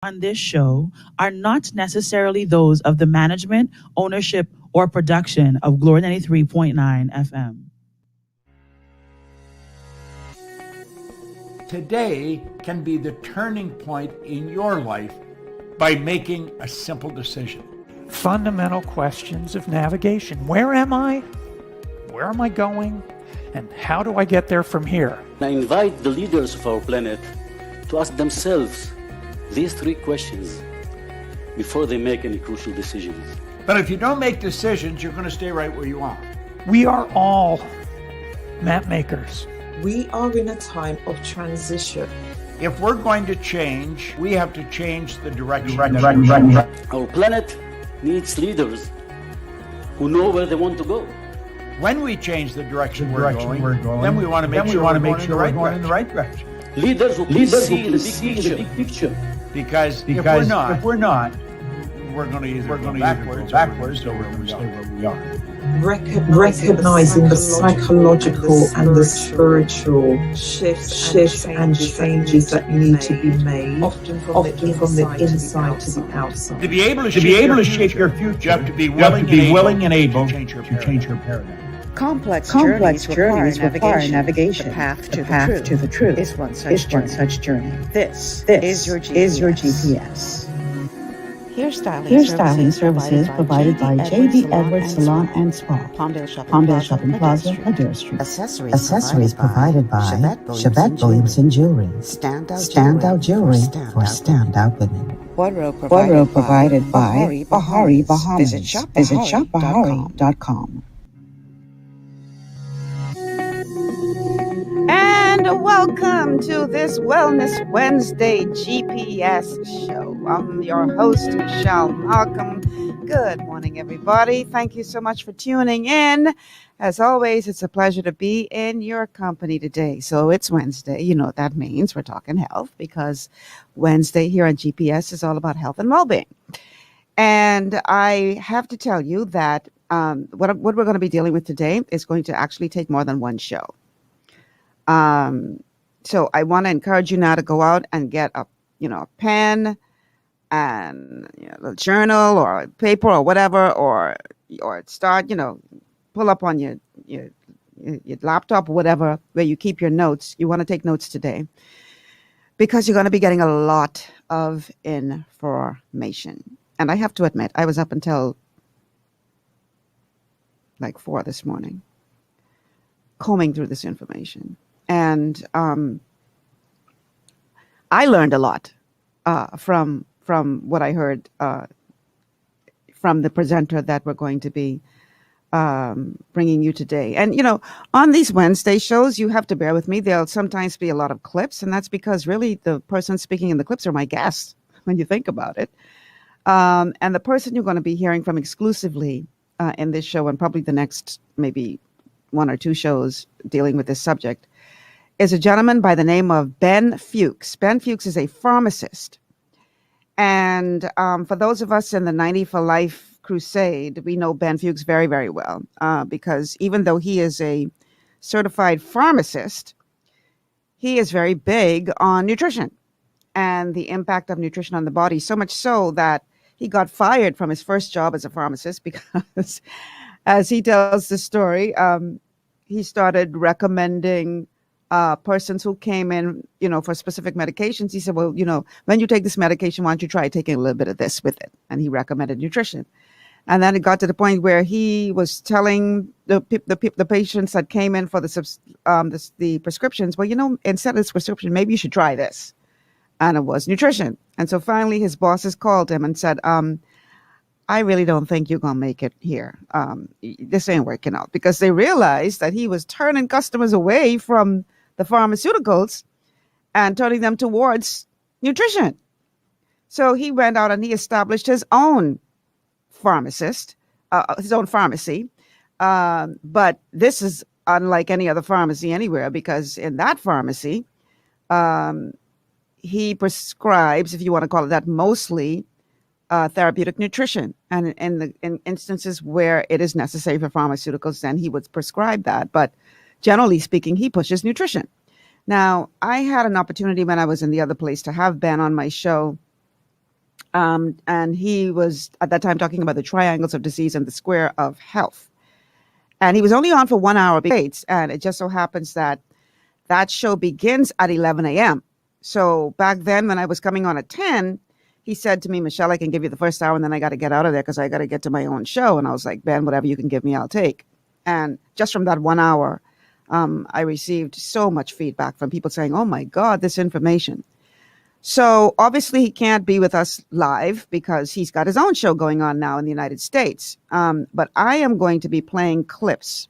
on this show are not necessarily those of the management, ownership, or production of Glory 93.9 FM. Today can be the turning point in your life by making a simple decision. Fundamental questions of navigation. Where am I? Where am I going? And how do I get there from here? I invite the leaders of our planet to ask themselves these three questions before they make any crucial decisions. But if you don't make decisions, you're going to stay right where you are. We are all map makers. We are in a time of transition. If we're going to change, we have to change the direction. Our planet needs leaders who know where they want to go. When we change the direction we're going, then we want to make sure we're going in the right direction. Leaders who see the big picture. Because if we're not, we're going to either go backwards or we're going to stay where we are. Recognizing the psychological and the spiritual shifts and changes that need to be made, often from the inside to the outside. To be able to shape your future, you have to be willing and able to change your paradigm. Complex journeys require navigation. The path to the truth is one such journey. This is your GPS. Hairstyling services provided by J.D. Edwards Salon and Spa, Palmdale Shopping Plaza, Adair Street. Accessories provided by Chevette Williamson Jewelry. Standout jewelry for standout women. Wardrobe provided by Bahari Bahamas. Visit shopbahari.com. And welcome to this Wellness Wednesday GPS show. I'm your host, Michelle Malcolm. Good morning, everybody. Thank you so much for tuning in. As always, it's a pleasure to be in your company today. So it's Wednesday. You know what that means. We're talking health because Wednesday here on GPS is all about health and well-being. And I have to tell you that what we're going to be dealing with today is going to actually take more than one show. So I want to encourage you now to go out and get a pen and a journal or a paper or whatever, or start, pull up on your laptop or whatever, where you keep your notes. You want to take notes today because you're going to be getting a lot of information. And I have to admit, I was up until like 4 this morning, combing through this information. And I learned a lot from what I heard from the presenter that we're going to be bringing you today. And, on these Wednesday shows, you have to bear with me. There'll sometimes be a lot of clips, and that's because really the person speaking in the clips are my guests when you think about it. And the person you're going to be hearing from exclusively in this show and probably the next maybe 1 or 2 shows dealing with this subject is a gentleman by the name of Ben Fuchs. Ben Fuchs is a pharmacist. And for those of us in the 90 for Life crusade, we know Ben Fuchs very, very well because even though he is a certified pharmacist, he is very big on nutrition and the impact of nutrition on the body, so much so that he got fired from his first job as a pharmacist because, as he tells the story, he started recommending persons who came in, for specific medications. He said, well, when you take this medication, why don't you try taking a little bit of this with it? And he recommended nutrition. And then it got to the point where he was telling the patients that came in for the prescriptions, well, instead of this prescription, maybe you should try this. And it was nutrition. And so finally his bosses called him and said, I really don't think you're going to make it here. This ain't working out, because they realized that he was turning customers away from the pharmaceuticals and turning them towards nutrition. So he went out and he established his own his own pharmacy. But this is unlike any other pharmacy anywhere, because in that pharmacy, he prescribes, if you want to call it that, mostly therapeutic nutrition. And in instances where it is necessary for pharmaceuticals, then he would prescribe that. But generally speaking, he pushes nutrition. Now, I had an opportunity when I was in the other place to have Ben on my show And he was at that time talking about the triangles of disease and the square of health. And he was only on for 1 hour, and it just so happens that that show begins at 11 a.m. So back then, when I was coming on at 10, he said to me, Michelle, I can give you the first hour, and then I got to get out of there because I got to get to my own show. And I was like, Ben, whatever you can give me, I'll take. And just from that 1 hour, I received so much feedback from people saying, oh my God, this information. So obviously he can't be with us live because he's got his own show going on now in the United States. But I am going to be playing clips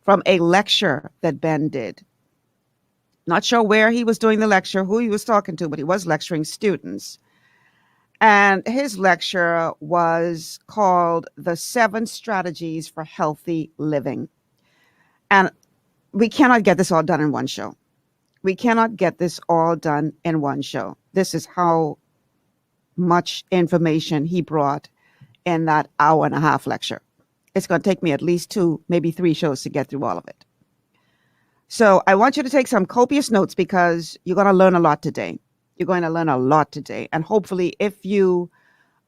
from a lecture that Ben did. Not sure where he was doing the lecture, who he was talking to, but he was lecturing students. And his lecture was called The 7 Strategies for Healthy Living. And we cannot get this all done in one show. We cannot get this all done in one show. This is how much information he brought in that hour and a half lecture. It's going to take me at least 2, maybe 3 shows to get through all of it. So I want you to take some copious notes because you're going to learn a lot today. You're going to learn a lot today. And hopefully if you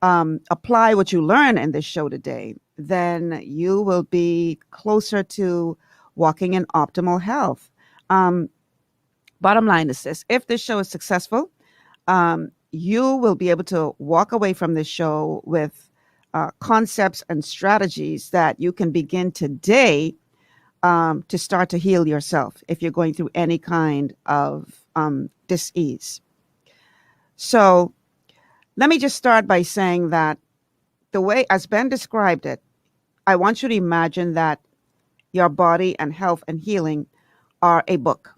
apply what you learn in this show today, then you will be closer to walking in optimal health. Bottom line is this: if this show is successful, you will be able to walk away from this show with concepts and strategies that you can begin today to start to heal yourself if you're going through any kind of dis-ease. So let me just start by saying that the way, as Ben described it, I want you to imagine that your body and health and healing are a book.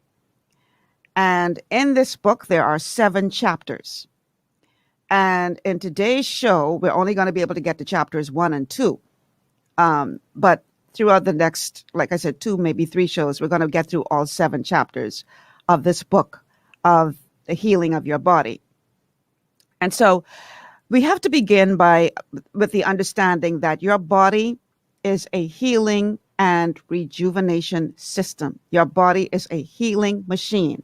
And in this book, there are 7 chapters. And in today's show, we're only going to be able to get to chapters 1 and 2. But throughout the next, like I said, 2, maybe 3 shows, we're going to get through all 7 chapters of this book of the healing of your body. And so we have to begin with the understanding that your body is a healing and rejuvenation system. Your body is a healing machine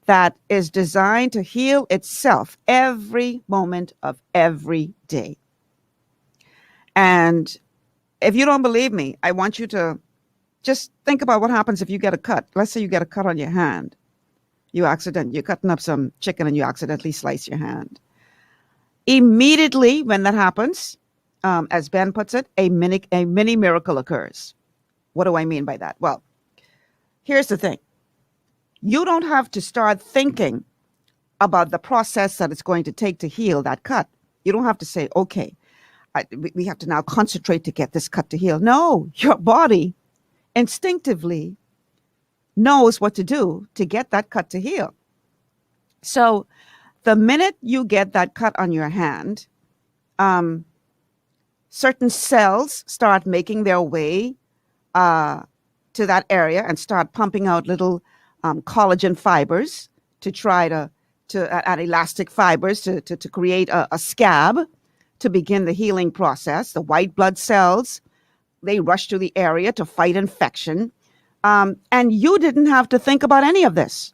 that is designed to heal itself every moment of every day. And if you don't believe me, I want you to just think about what happens if you get a cut. Let's say you get a cut on your hand. You're cutting up some chicken and you accidentally slice your hand. Immediately when that happens, as Ben puts it, a mini miracle occurs. What do I mean by that? Well, here's the thing. You don't have to start thinking about the process that it's going to take to heal that cut. You don't have to say, okay, we have to now concentrate to get this cut to heal. No, your body instinctively knows what to do to get that cut to heal. So the minute you get that cut on your hand, certain cells start making their way to that area and start pumping out little collagen fibers to try to add elastic fibers to create a scab to begin the healing process. The white blood cells, they rush to the area to fight infection. And you didn't have to think about any of this.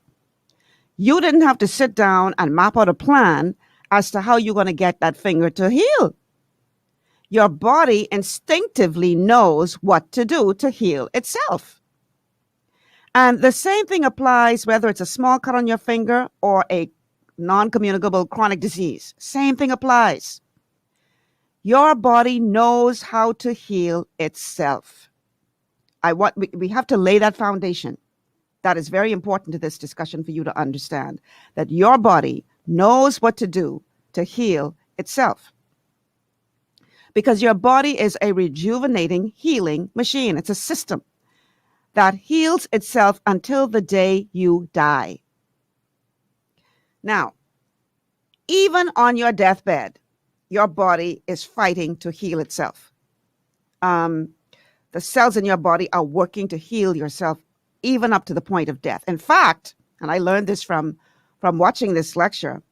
You didn't have to sit down and map out a plan as to how you're going to get that finger to heal. Your body instinctively knows what to do to heal itself. And the same thing applies whether it's a small cut on your finger or a non-communicable chronic disease. Same thing applies. Your body knows how to heal itself. We have to lay that foundation. That is very important to this discussion for you to understand that your body knows what to do to heal itself. Because your body is a rejuvenating, healing machine. It's a system that heals itself until the day you die. Now, even on your deathbed, your body is fighting to heal itself. The cells in your body are working to heal yourself even up to the point of death. In fact, and I learned this from watching this lecture,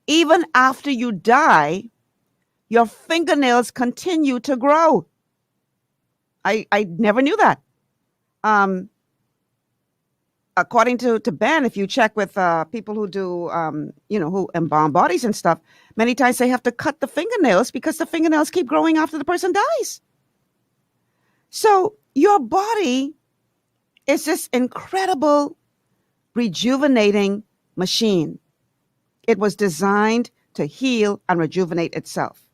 even after you die, your fingernails continue to grow. I never knew that. according to Ben, if you check with people who do, who embalm bodies and stuff, many times they have to cut the fingernails because the fingernails keep growing after the person dies. So your body is this incredible rejuvenating machine. It was designed to heal and rejuvenate itself.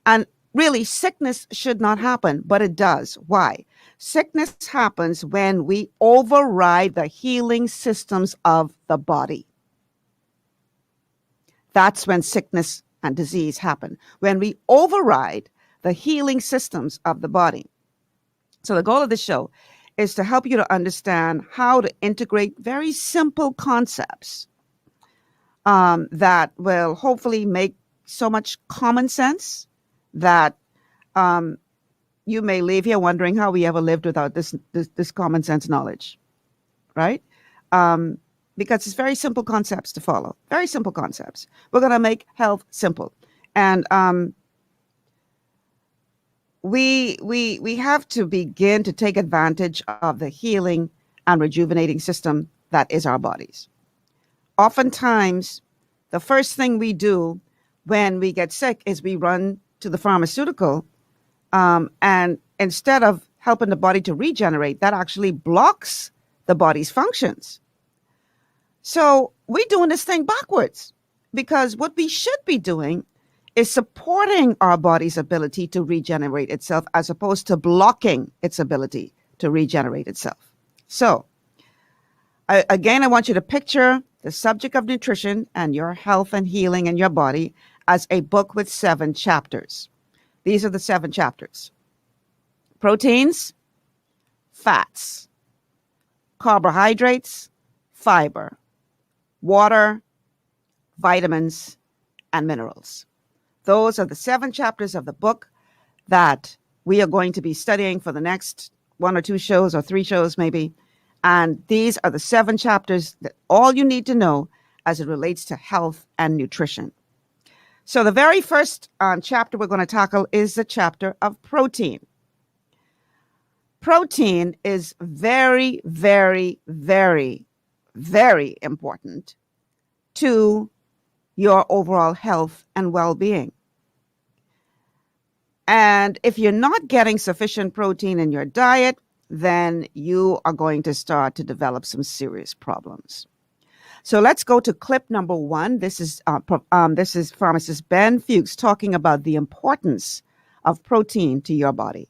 And really, sickness should not happen, but it does. Why? Sickness happens when we override the healing systems of the body. That's when sickness and disease happen, when we override the healing systems of the body. So the goal of this show is to help you to understand how to integrate very simple concepts that will hopefully make so much common sense that you may leave here wondering how we ever lived without this common sense knowledge, right? Because it's very simple concepts to follow, very simple concepts. We're going to make health simple. And we have to begin to take advantage of the healing and rejuvenating system that is our bodies. Oftentimes, the first thing we do when we get sick is we run to the pharmaceutical, and instead of helping the body to regenerate, that actually blocks the body's functions. So we're doing this thing backwards, because what we should be doing is supporting our body's ability to regenerate itself as opposed to blocking its ability to regenerate itself. So I want you to picture the subject of nutrition and your health and healing in your body as a book with 7 chapters. These are the 7 chapters: proteins, fats, carbohydrates, fiber, water, vitamins, and minerals. Those are the 7 chapters of the book that we are going to be studying for the next 1 or 2 shows or 3 shows maybe. And these are the 7 chapters that all you need to know as it relates to health and nutrition. So the very first chapter we're going to tackle is the chapter of protein. Protein is very, very, very, very important to your overall health and well-being. And if you're not getting sufficient protein in your diet, then you are going to start to develop some serious problems. So let's go to clip number 1. This is pharmacist Ben Fuchs talking about the importance of protein to your body.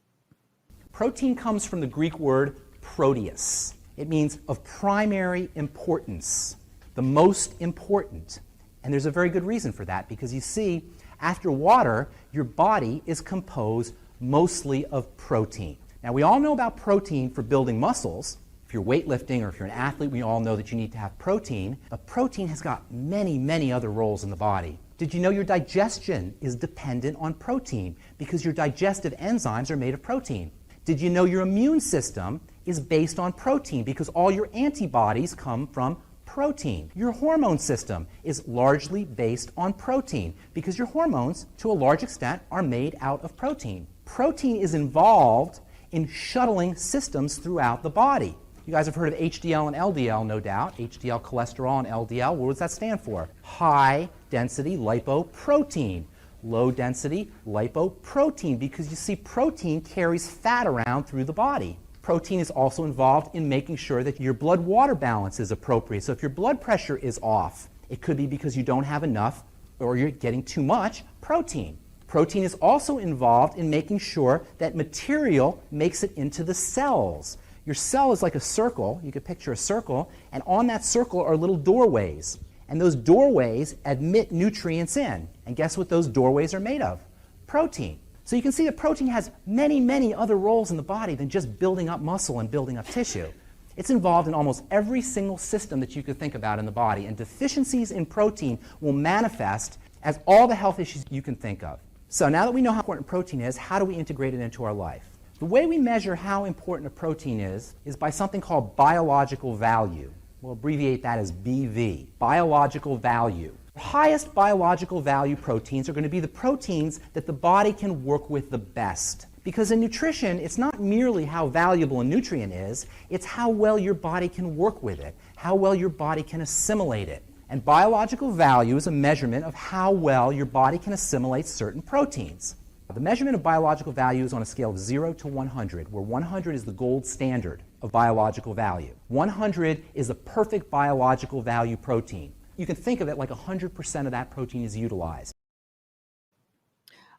Protein comes from the Greek word proteus. It means of primary importance, the most important. And there's a very good reason for that, because you see, after water, your body is composed mostly of protein. Now, we all know about protein for building muscles. If you're weightlifting or if you're an athlete, we all know that you need to have protein. But protein has got many, many other roles in the body. Did you know your digestion is dependent on protein because your digestive enzymes are made of protein? Did you know your immune system is based on protein because all your antibodies come from protein? Your hormone system is largely based on protein because your hormones, to a large extent, are made out of protein. Protein is involved in shuttling systems throughout the body. You guys have heard of HDL and LDL, no doubt. HDL cholesterol and LDL, what does that stand for? High density lipoprotein. Low density lipoprotein, because you see protein carries fat around through the body. Protein is also involved in making sure that your blood-water balance is appropriate. So if your blood pressure is off, it could be because you don't have enough or you're getting too much protein. Protein is also involved in making sure that material makes it into the cells. Your cell is like a circle. You could picture a circle, and on that circle are little doorways. And those doorways admit nutrients in. And guess what those doorways are made of? Protein. So you can see that protein has many, many other roles in the body than just building up muscle and building up tissue. It's involved in almost every single system that you could think about in the body, and deficiencies in protein will manifest as all the health issues you can think of. So now that we know how important protein is, how do we integrate it into our life? The way we measure how important a protein is by something called biological value. We'll abbreviate that as BV, biological value. The highest biological value proteins are going to be the proteins that the body can work with the best, Because in nutrition, it's not merely how valuable a nutrient is, it's how well your body can work with it, how well your body can assimilate it. And biological value is a measurement of how well your body can assimilate certain proteins. The measurement of biological value is on a scale of 0 to 100, where 100 is the gold standard of biological value. 100 is a perfect biological value protein. You can think of it like 100% of that protein is utilized.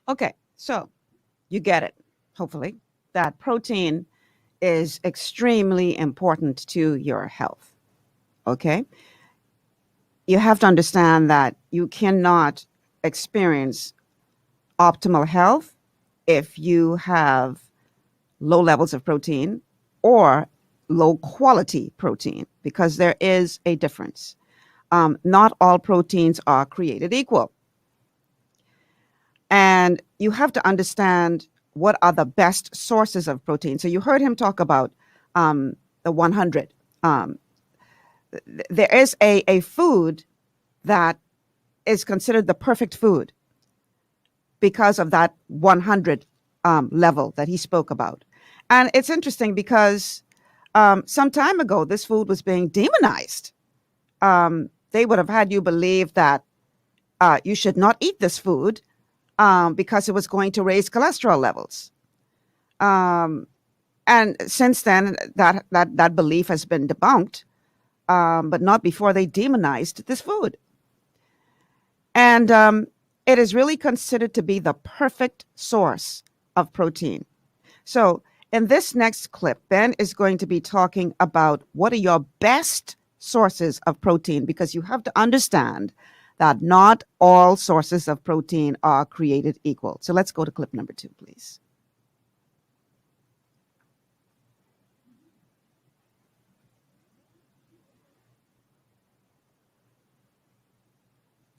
Okay, so you get it, hopefully, that protein is extremely important to your health. Okay? You have to understand that you cannot experience optimal health if you have low levels of protein or low quality protein, because there is a difference. Not all proteins are created equal. And you have to understand what are the best sources of protein. So you heard him talk about the 100. There is a food that is considered the perfect food because of that 100 level that he spoke about. And it's interesting because some time ago, this food was being demonized. They would have had you believe that you should not eat this food because it was going to raise cholesterol levels. And since then, that belief has been debunked, but not before they demonized this food. And it is really considered to be the perfect source of protein. So in this next clip, Ben is going to be talking about what are your best sources of protein, because you have to understand that not all sources of protein are created equal. So let's go to clip number 2, please.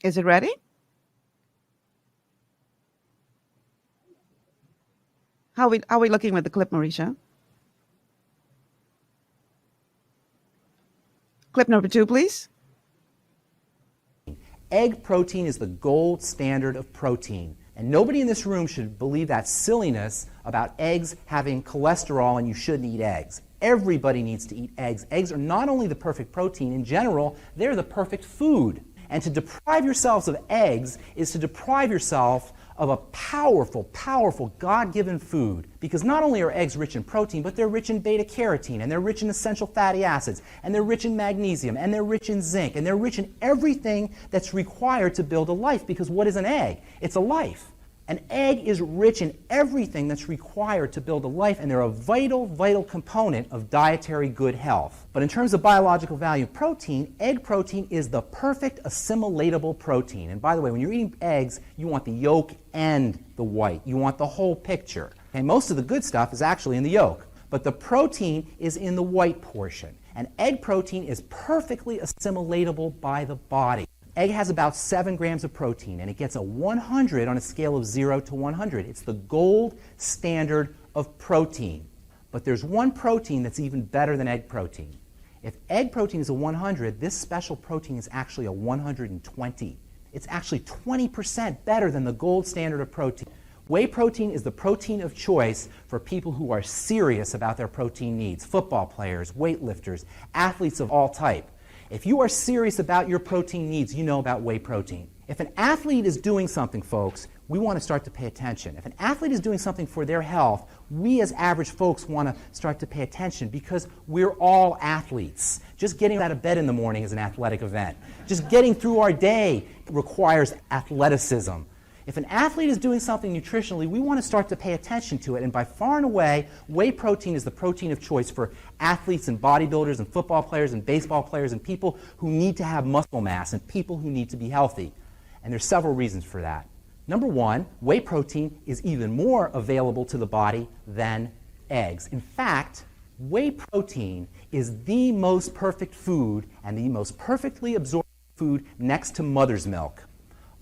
Is it ready? How are we looking with the clip, Marisha? Clip number 2, please. Egg protein is the gold standard of protein. And nobody in this room should believe that silliness about eggs having cholesterol and you shouldn't eat eggs. Everybody needs to eat eggs. Eggs are not only the perfect protein, in general, they're the perfect food. And to deprive yourselves of eggs is to deprive yourself of a powerful, powerful God-given food. Because not only are eggs rich in protein, but they're rich in beta-carotene, and they're rich in essential fatty acids, and they're rich in magnesium, and they're rich in zinc, and they're rich in everything that's required to build a life. Because what is an egg? It's a life. An egg is rich in everything that's required to build a life, and they're a vital, vital component of dietary good health. But in terms of biological value protein, egg protein is the perfect assimilatable protein. And by the way, when you're eating eggs, you want the yolk and the white. You want the whole picture. And most of the good stuff is actually in the yolk, but the protein is in the white portion. And egg protein is perfectly assimilatable by the body. Egg has about 7 grams of protein, and it gets a 100 on a scale of 0 to 100. It's the gold standard of protein. But there's one protein that's even better than egg protein. If egg protein is a 100, this special protein is actually a 120. It's actually 20% better than the gold standard of protein. Whey protein is the protein of choice for people who are serious about their protein needs. Football players, weightlifters, athletes of all type. If you are serious about your protein needs, you know about whey protein. If an athlete is doing something, folks, we want to start to pay attention. If an athlete is doing something for their health, we as average folks want to start to pay attention because we're all athletes. Just getting out of bed in the morning is an athletic event. Just getting through our day requires athleticism. If an athlete is doing something nutritionally, we want to start to pay attention to it. And by far and away, whey protein is the protein of choice for athletes and bodybuilders and football players and baseball players and people who need to have muscle mass and people who need to be healthy. And there's several reasons for that. Number one, whey protein is even more available to the body than eggs. In fact, whey protein is the most perfect food and the most perfectly absorbed food next to mother's milk.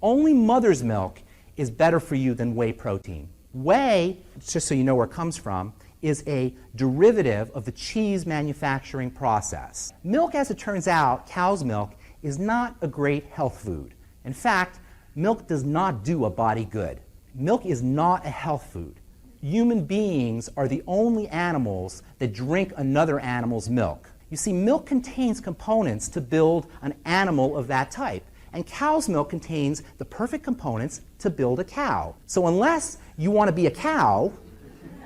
Only mother's milk is better for you than whey protein. Whey, just so you know where it comes from, is a derivative of the cheese manufacturing process. Milk, as it turns out, cow's milk, is not a great health food. In fact, milk does not do a body good. Milk is not a health food. human beings are the only animals that drink another animal's milk. You see, milk contains components to build an animal of that type. And cow's milk contains the perfect components to build a cow. So unless you want to be a cow,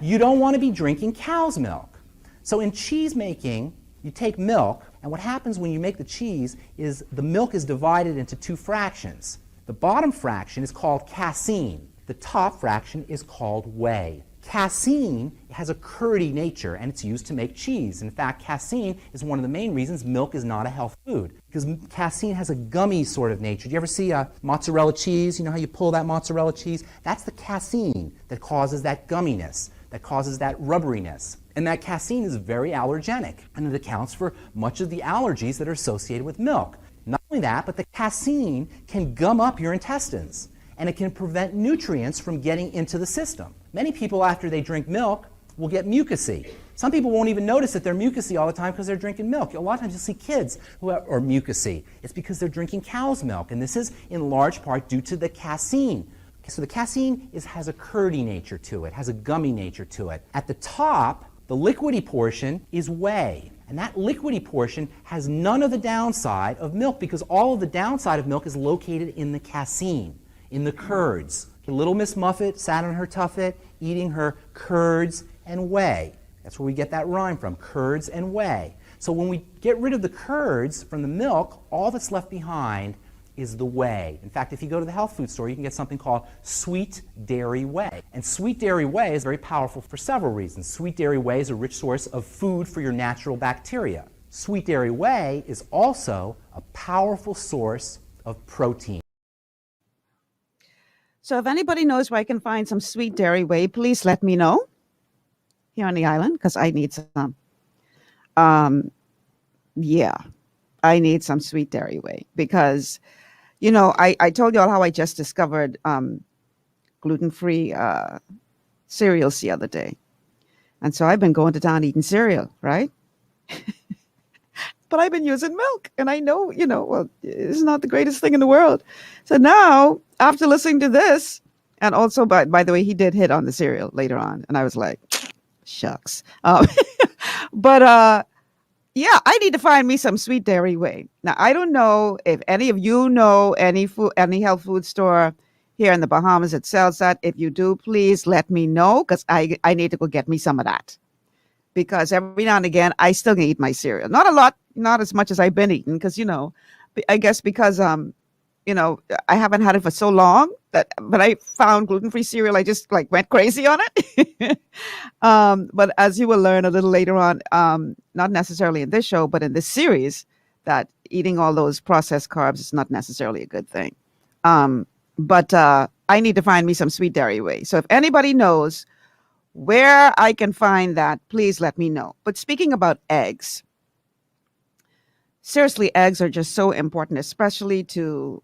you don't want to be drinking cow's milk. So in cheese making, you take milk, and what happens when you make the cheese is the milk is divided into two fractions. The bottom fraction is called casein. The top fraction is called whey. Casein has a curdy nature, and it's used to make cheese. In fact, casein is one of the main reasons milk is not a health food, because casein has a gummy sort of nature. Do you ever see a mozzarella cheese? You know how you pull that mozzarella cheese? That's the casein that causes that gumminess, that causes that rubberiness. And that casein is very allergenic, and it accounts for much of the allergies that are associated with milk. Not only that, but the casein can gum up your intestines, and it can prevent nutrients from getting into the system. Many people, after they drink milk, will get mucousy. Some people won't even notice that they're mucousy all the time because they're drinking milk. A lot of times you'll see kids who are mucousy. It's because they're drinking cow's milk, and this is in large part due to the casein. Okay, so the casein has a curdy nature to it, has a gummy nature to it. At the top, the liquidy portion is whey. And that liquidy portion has none of the downside of milk because all of the downside of milk is located in the casein, in the curds. Okay, little Miss Muffet sat on her tuffet eating her curds and whey. That's where we get that rhyme from, curds and whey. So when we get rid of the curds from the milk, all that's left behind is the whey. In fact, if you go to the health food store, you can get something called sweet dairy whey. And sweet dairy whey is very powerful for several reasons. Sweet dairy whey is a rich source of food for your natural bacteria. Sweet dairy whey is also a powerful source of protein. So if anybody knows where I can find some sweet dairy whey, please let me know here on the island, because I need some. Yeah, I need some sweet dairy whey because, you know, I told you all how I just discovered gluten-free cereals the other day. And so I've been going to town eating cereal, right? But I've been using milk, and I know, you know, well, it's not the greatest thing in the world. So now, after listening to this, and also, by the way, he did hit on the cereal later on, and I was like, shucks. But yeah, I need to find me some sweet dairy whey. Now, I don't know if any of you know any health food store here in the Bahamas that sells that. If you do, please let me know, because I need to go get me some of that. Because every now and again, I still can eat my cereal. Not a lot, not as much as I've been eating, because, you know, I guess because, you know, I haven't had it for so long that, but I found gluten-free cereal, I just like went crazy on it. But as you will learn a little later on, not necessarily in this show, but in this series, that eating all those processed carbs is not necessarily a good thing. But I need to find me some sweet dairy whey. So if anybody knows where I can find that, please let me know. But speaking about eggs, seriously, eggs are just so important, especially to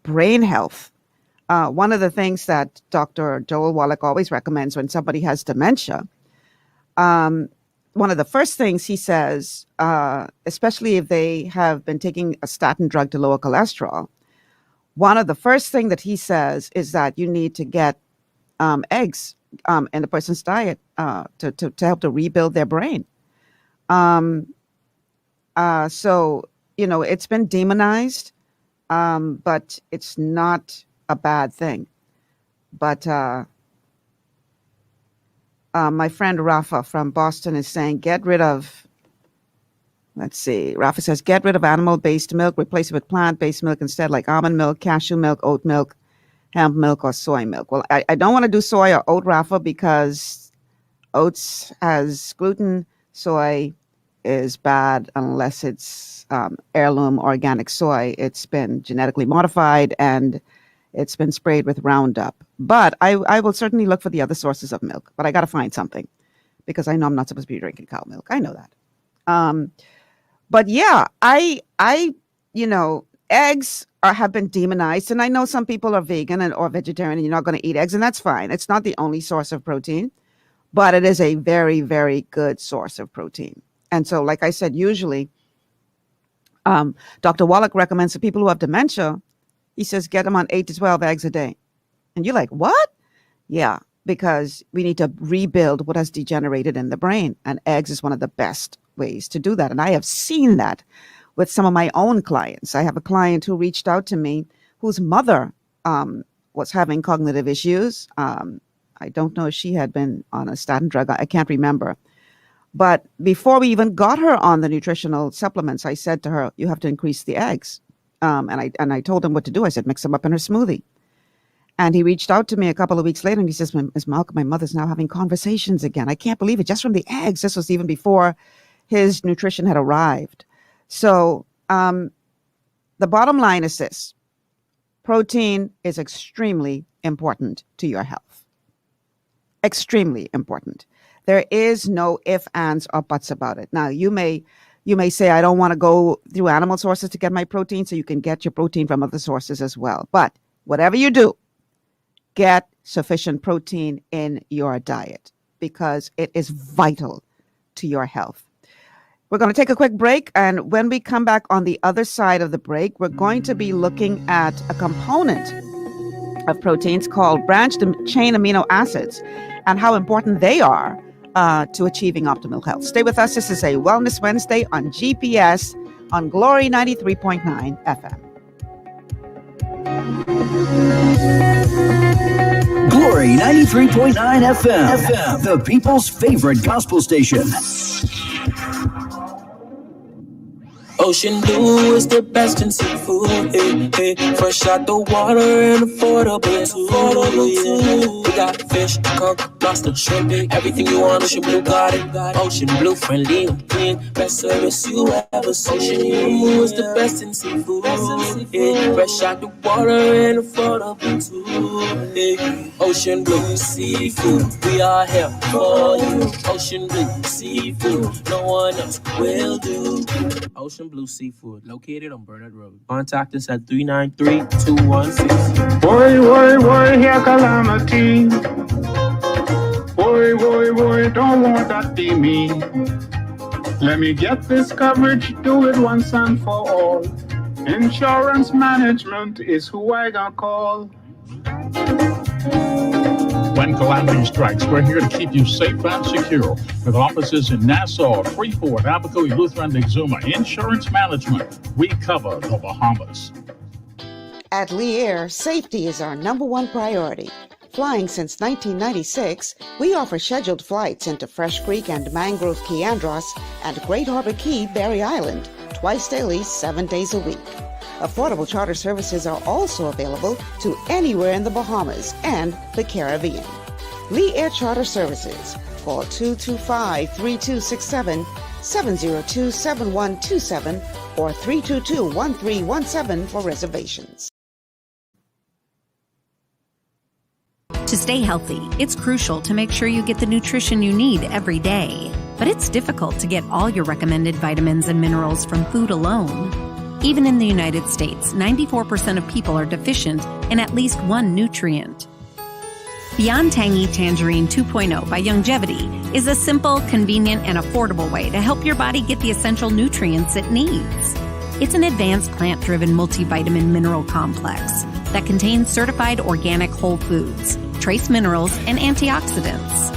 brain health. One of the things that Dr. Joel Wallach always recommends when somebody has dementia, one of the first things he says, especially if they have been taking a statin drug to lower cholesterol, one of the first thing that he says is that you need to get eggs in a person's diet to help to rebuild their brain. So, you know, it's been demonized, but it's not a bad thing. But my friend Rafa from Boston is saying, get rid of, let's see, Rafa says, get rid of animal-based milk, replace it with plant-based milk instead, like almond milk, cashew milk, oat milk, hemp milk, or soy milk. Well, I don't want to do soy or oat, Rafa, because oats has gluten. Soy is bad unless it's heirloom organic soy. It's been genetically modified and it's been sprayed with Roundup. But I will certainly look for the other sources of milk. But I got to find something because I know I'm not supposed to be drinking cow milk. I know that. But yeah, I you know, eggs have been demonized, and I know some people are vegan or vegetarian and you're not going to eat eggs, and that's fine. It's not the only source of protein, but it is a very, very good source of protein. And so, like I said, usually Dr. Wallach recommends to people who have dementia, he says, get them on 8 to 12 eggs a day. And you're like, what? Yeah, because we need to rebuild what has degenerated in the brain. And eggs is one of the best ways to do that. And I have seen that with some of my own clients. I have a client who reached out to me whose mother was having cognitive issues. I don't know if she had been on a statin drug. I can't remember. But before we even got her on the nutritional supplements, I said to her, you have to increase the eggs. And I told him what to do. I said, mix them up in her smoothie. And he reached out to me a couple of weeks later and he says, Ms. Malcolm, my mother's now having conversations again. I can't believe it, just from the eggs. This was even before his nutrition had arrived. So the bottom line is this. Protein is extremely important to your health. Extremely important. There is no ifs, ands, or buts about it. Now, you may say, I don't want to go through animal sources to get my protein, so you can get your protein from other sources as well. But whatever you do, get sufficient protein in your diet because it is vital to your health. We're going to take a quick break, and when we come back on the other side of the break, we're going to be looking at a component of proteins called branched chain amino acids and how important they are to achieving optimal health. Stay with us. This is a Wellness Wednesday on GPS on Glory 93.9 FM. Glory 93.9 FM, the people's favorite gospel station. Ocean Blue is the best in seafood, hey, hey. Fresh out the water and affordable too. We got fish, conch, lobster, shrimp, everything you want. Ocean Blue got it. Ocean Blue, friendly and clean, best service you ever seen. Ocean Blue is the best in seafood, hey. Fresh out the water and affordable too. Hey. Ocean Blue Seafood, we are here for you. Ocean Blue Seafood, no one else will do. Ocean Blue Seafood, located on Bernard Road. Contact us at 393-216. Boy, here calamity. Boy, don't want that be me. Let me get this coverage, do it once and for all. Insurance management is who I got call. When calamity strikes, we're here to keep you safe and secure. With offices in Nassau, Freeport, Abaco, Luther, and Exuma. Insurance management, we cover the Bahamas. At Lee Air, safety is our #1 priority. Flying since 1996, we offer scheduled flights into Fresh Creek and Mangrove Key Andros and Great Harbor Key, Berry Island, twice daily, 7 days a week. Affordable charter services are also available to anywhere in the Bahamas and the Caribbean. Lee Air Charter Services. Call 225-3267, 702-7127, or 322-1317 for reservations. To stay healthy, it's crucial to make sure you get the nutrition you need every day. But it's difficult to get all your recommended vitamins and minerals from food alone. Even in the United States, 94% of people are deficient in at least one nutrient. Beyond Tangy Tangerine 2.0 by Youngevity is a simple, convenient, and affordable way to help your body get the essential nutrients it needs. It's an advanced plant-driven multivitamin mineral complex that contains certified organic whole foods, trace minerals, and antioxidants.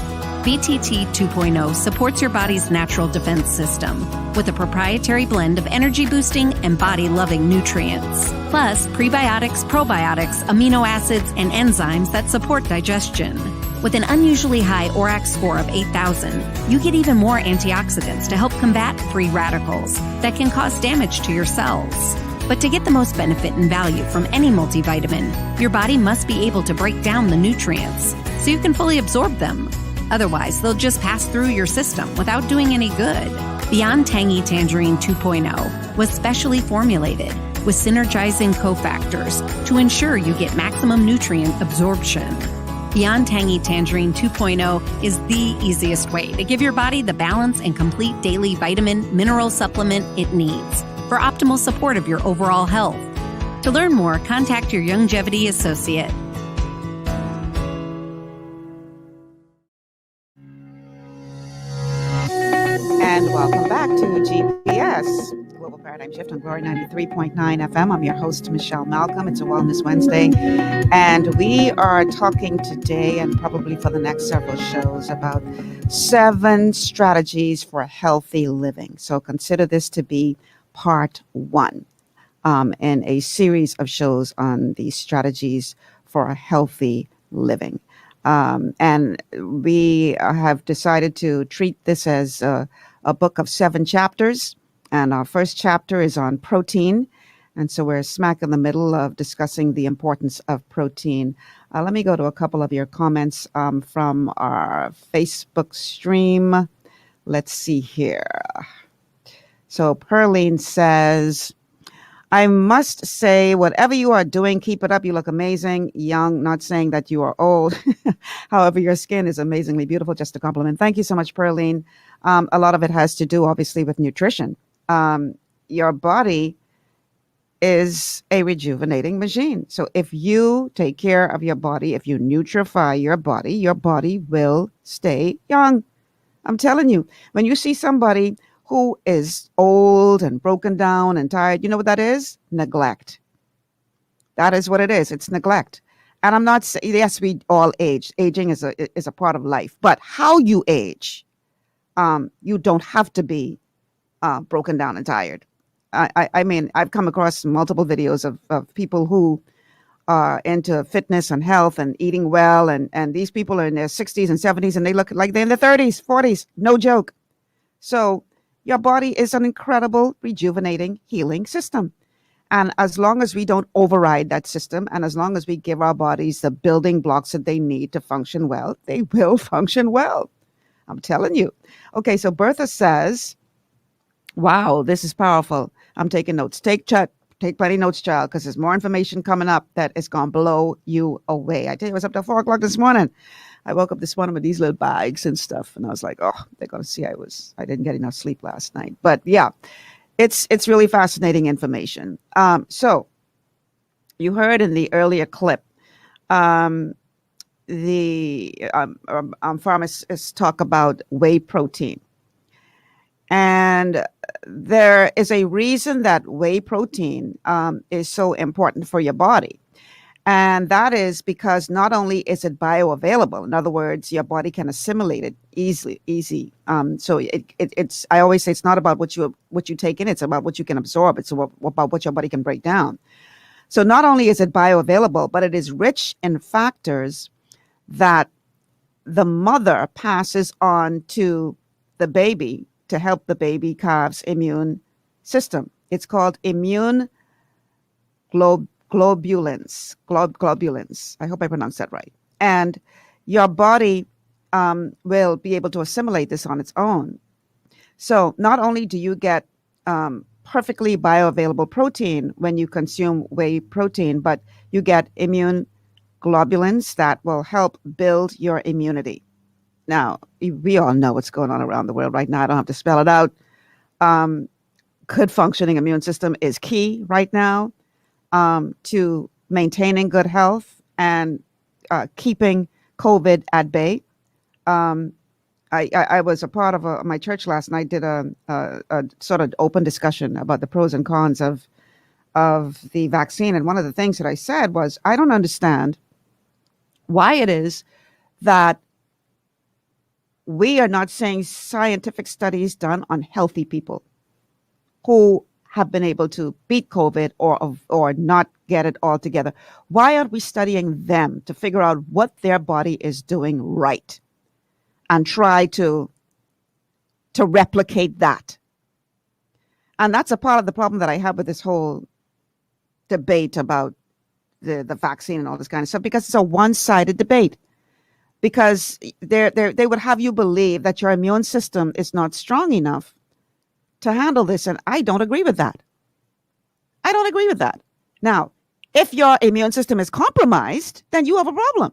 BTT 2.0 supports your body's natural defense system with a proprietary blend of energy-boosting and body-loving nutrients, plus prebiotics, probiotics, amino acids, and enzymes that support digestion. With an unusually high ORAC score of 8,000, you get even more antioxidants to help combat free radicals that can cause damage to your cells. But to get the most benefit and value from any multivitamin, your body must be able to break down the nutrients so you can fully absorb them. Otherwise, they'll just pass through your system without doing any good. Beyond Tangy Tangerine 2.0 was specially formulated with synergizing cofactors to ensure you get maximum nutrient absorption. Beyond Tangy Tangerine 2.0 is the easiest way to give your body the balance and complete daily vitamin mineral supplement it needs for optimal support of your overall health. To learn more, contact your Youngevity associate. And welcome back to GPS, Global Paradigm Shift on Glory 93.9 FM. I'm your host, Michelle Malcolm. It's a Wellness Wednesday. And we are talking today and probably for the next several shows about 7 strategies for healthy living. So consider this to be part 1 in a series of shows on these strategies for a healthy living. And we have decided to treat this as a book of 7 chapters. And our first chapter is on protein. And so we're smack in the middle of discussing the importance of protein. Let me go to a couple of your comments from our Facebook stream. Let's see here. So Perline says, I must say, whatever you are doing, keep it up. You look amazing, young, not saying that you are old. However, your skin is amazingly beautiful. Just a compliment. Thank you so much, Perline. A lot of it has to do, obviously, with nutrition. Your body is a rejuvenating machine. So if you take care of your body, if you nutrify your body will stay young. I'm telling you, when you see somebody who is old and broken down and tired, you know what that is? Neglect. That is what it is. It's neglect. And I'm not saying, yes, we all age. Aging is a part of life. But how you age, you don't have to be broken down and tired. I mean, I've come across multiple videos of people who are into fitness and health and eating well. And these people are in their 60s and 70s and they look like they're in their 30s, 40s. No joke. So your body is an incredible, rejuvenating, healing system. And as long as we don't override that system, and as long as we give our bodies the building blocks that they need to function well, they will function well. I'm telling you. Okay, so Bertha says, wow, this is powerful. I'm taking notes. Take plenty notes, child, because there's more information coming up that is going to blow you away. I tell you, I was up till 4 o'clock this morning. I woke up this morning with these little bags and stuff, and I was like, oh, they're going to see I didn't get enough sleep last night. But yeah, it's really fascinating information. So you heard in the earlier clip, the pharmacists talk about whey protein. And there is a reason that whey protein is so important for your body. And that is because not only is it bioavailable, in other words, your body can assimilate it easy. So it's I always say it's not about what you take in, it's about what you can absorb. It's about what your body can break down. So not only is it bioavailable, but it is rich in factors that the mother passes on to the baby to help the baby calf's immune system. It's called immune globulins. I hope I pronounced that right. And your body will be able to assimilate this on its own. So not only do you get perfectly bioavailable protein when you consume whey protein, but you get immune globulins that will help build your immunity. Now, we all know what's going on around the world right now. I don't have to spell it out. Good functioning immune system is key right now to maintaining good health and keeping COVID at bay. I was a part of my church last night, did a sort of open discussion about the pros and cons of the vaccine. And one of the things that I said was, I don't understand why it is that we are not seeing scientific studies done on healthy people who have been able to beat COVID or not get it all together. Why aren't we studying them to figure out what their body is doing right and try to replicate that? And that's a part of the problem that I have with this whole debate about the vaccine and all this kind of stuff, because it's a one-sided debate. Because they would have you believe that your immune system is not strong enough to handle this. And I don't agree with that. I don't agree with that. Now, if your immune system is compromised, then you have a problem.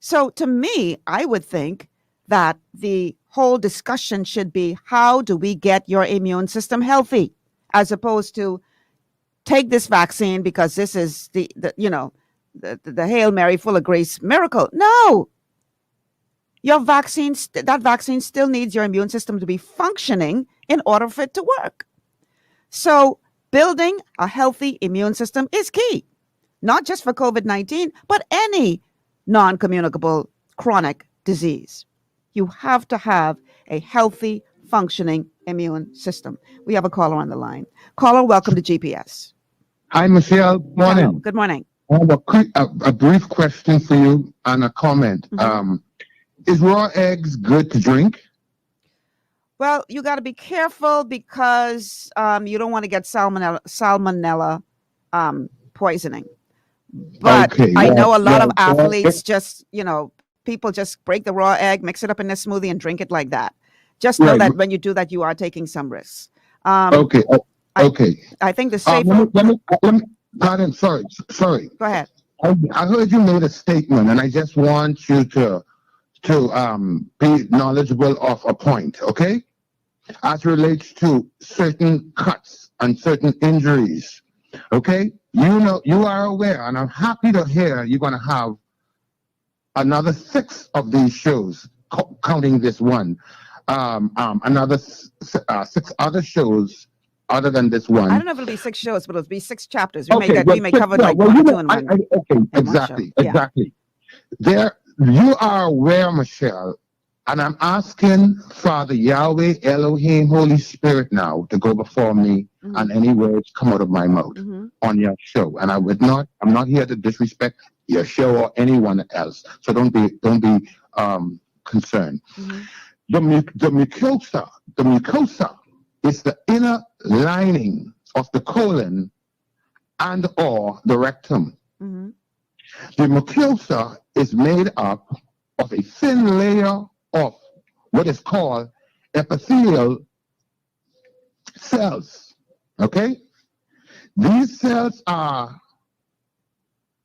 So to me, I would think that the whole discussion should be, how do we get your immune system healthy? As opposed to take this vaccine because this is the the Hail Mary, full of grace miracle. No. That vaccine still needs your immune system to be functioning in order for it to work. So building a healthy immune system is key, not just for COVID-19, but any non-communicable chronic disease. You have to have a healthy, functioning immune system. We have a caller on the line. Caller, welcome to GPS. Hi, Michelle. Morning. Hello. Good morning. I have a brief question for you and a comment. Is raw eggs good to drink? Well, you got to be careful because you don't want to get salmonella poisoning. But Okay, I know a lot yeah, of athletes just, people just break the raw egg, mix it up in their smoothie and drink it like that. Just know Right. that when you do that, you are taking some risks. Okay. Okay. I think the safer. Let me, pardon, sorry. Go ahead. I heard you made a statement, and I just want you to be knowledgeable of a point, okay? As relates to certain cuts and certain injuries, okay? You are aware, and I'm happy to hear you're going to have another 6 of these shows, counting this one. Another 6 other shows other than this one. I don't know if it'll be 6 shows, but it'll be 6 chapters. We Okay, may cover like one or two in one. Okay, exactly. There, you are aware, Michelle, and I'm asking Father Yahweh, Elohim, Holy Spirit now to go before me and any words come out of my mouth on your show. And I'm not here to disrespect your show or anyone else. So don't be concerned. The mucosa is the inner lining of the colon and or the rectum. The mucosa is made up of a thin layer of what is called epithelial cells. Okay? These cells are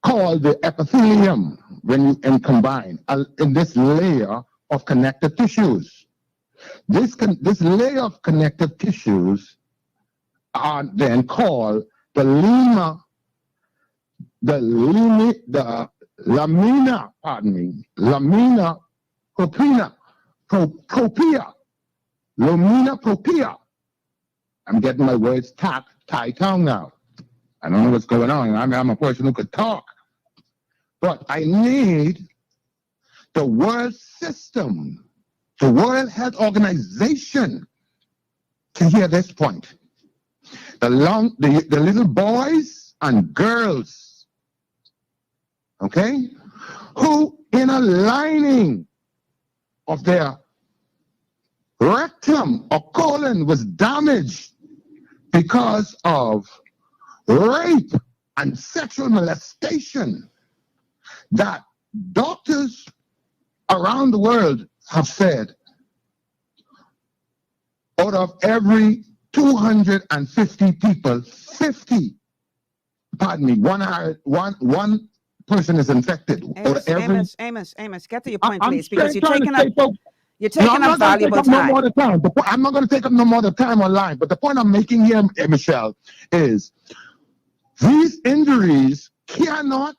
called the epithelium when you combine in this layer of connective tissues. This layer of connective tissues are then called the lamina propria. Lamina propria. I'm getting my words tied tongue now. I don't know what's going on. I'm a person who could talk. But I need the world system, the World Health Organization, to hear this point. The little boys and girls, okay, who in a lining of their rectum or colon was damaged because of rape and sexual molestation, that doctors around the world have said out of every 250 people, 50, one person is infected. Amos, get to your point, please, because you're trying taking to up, you're taking up valuable time. I'm not going to take up no more of the time online, but the point I'm making here, Michelle, is these injuries cannot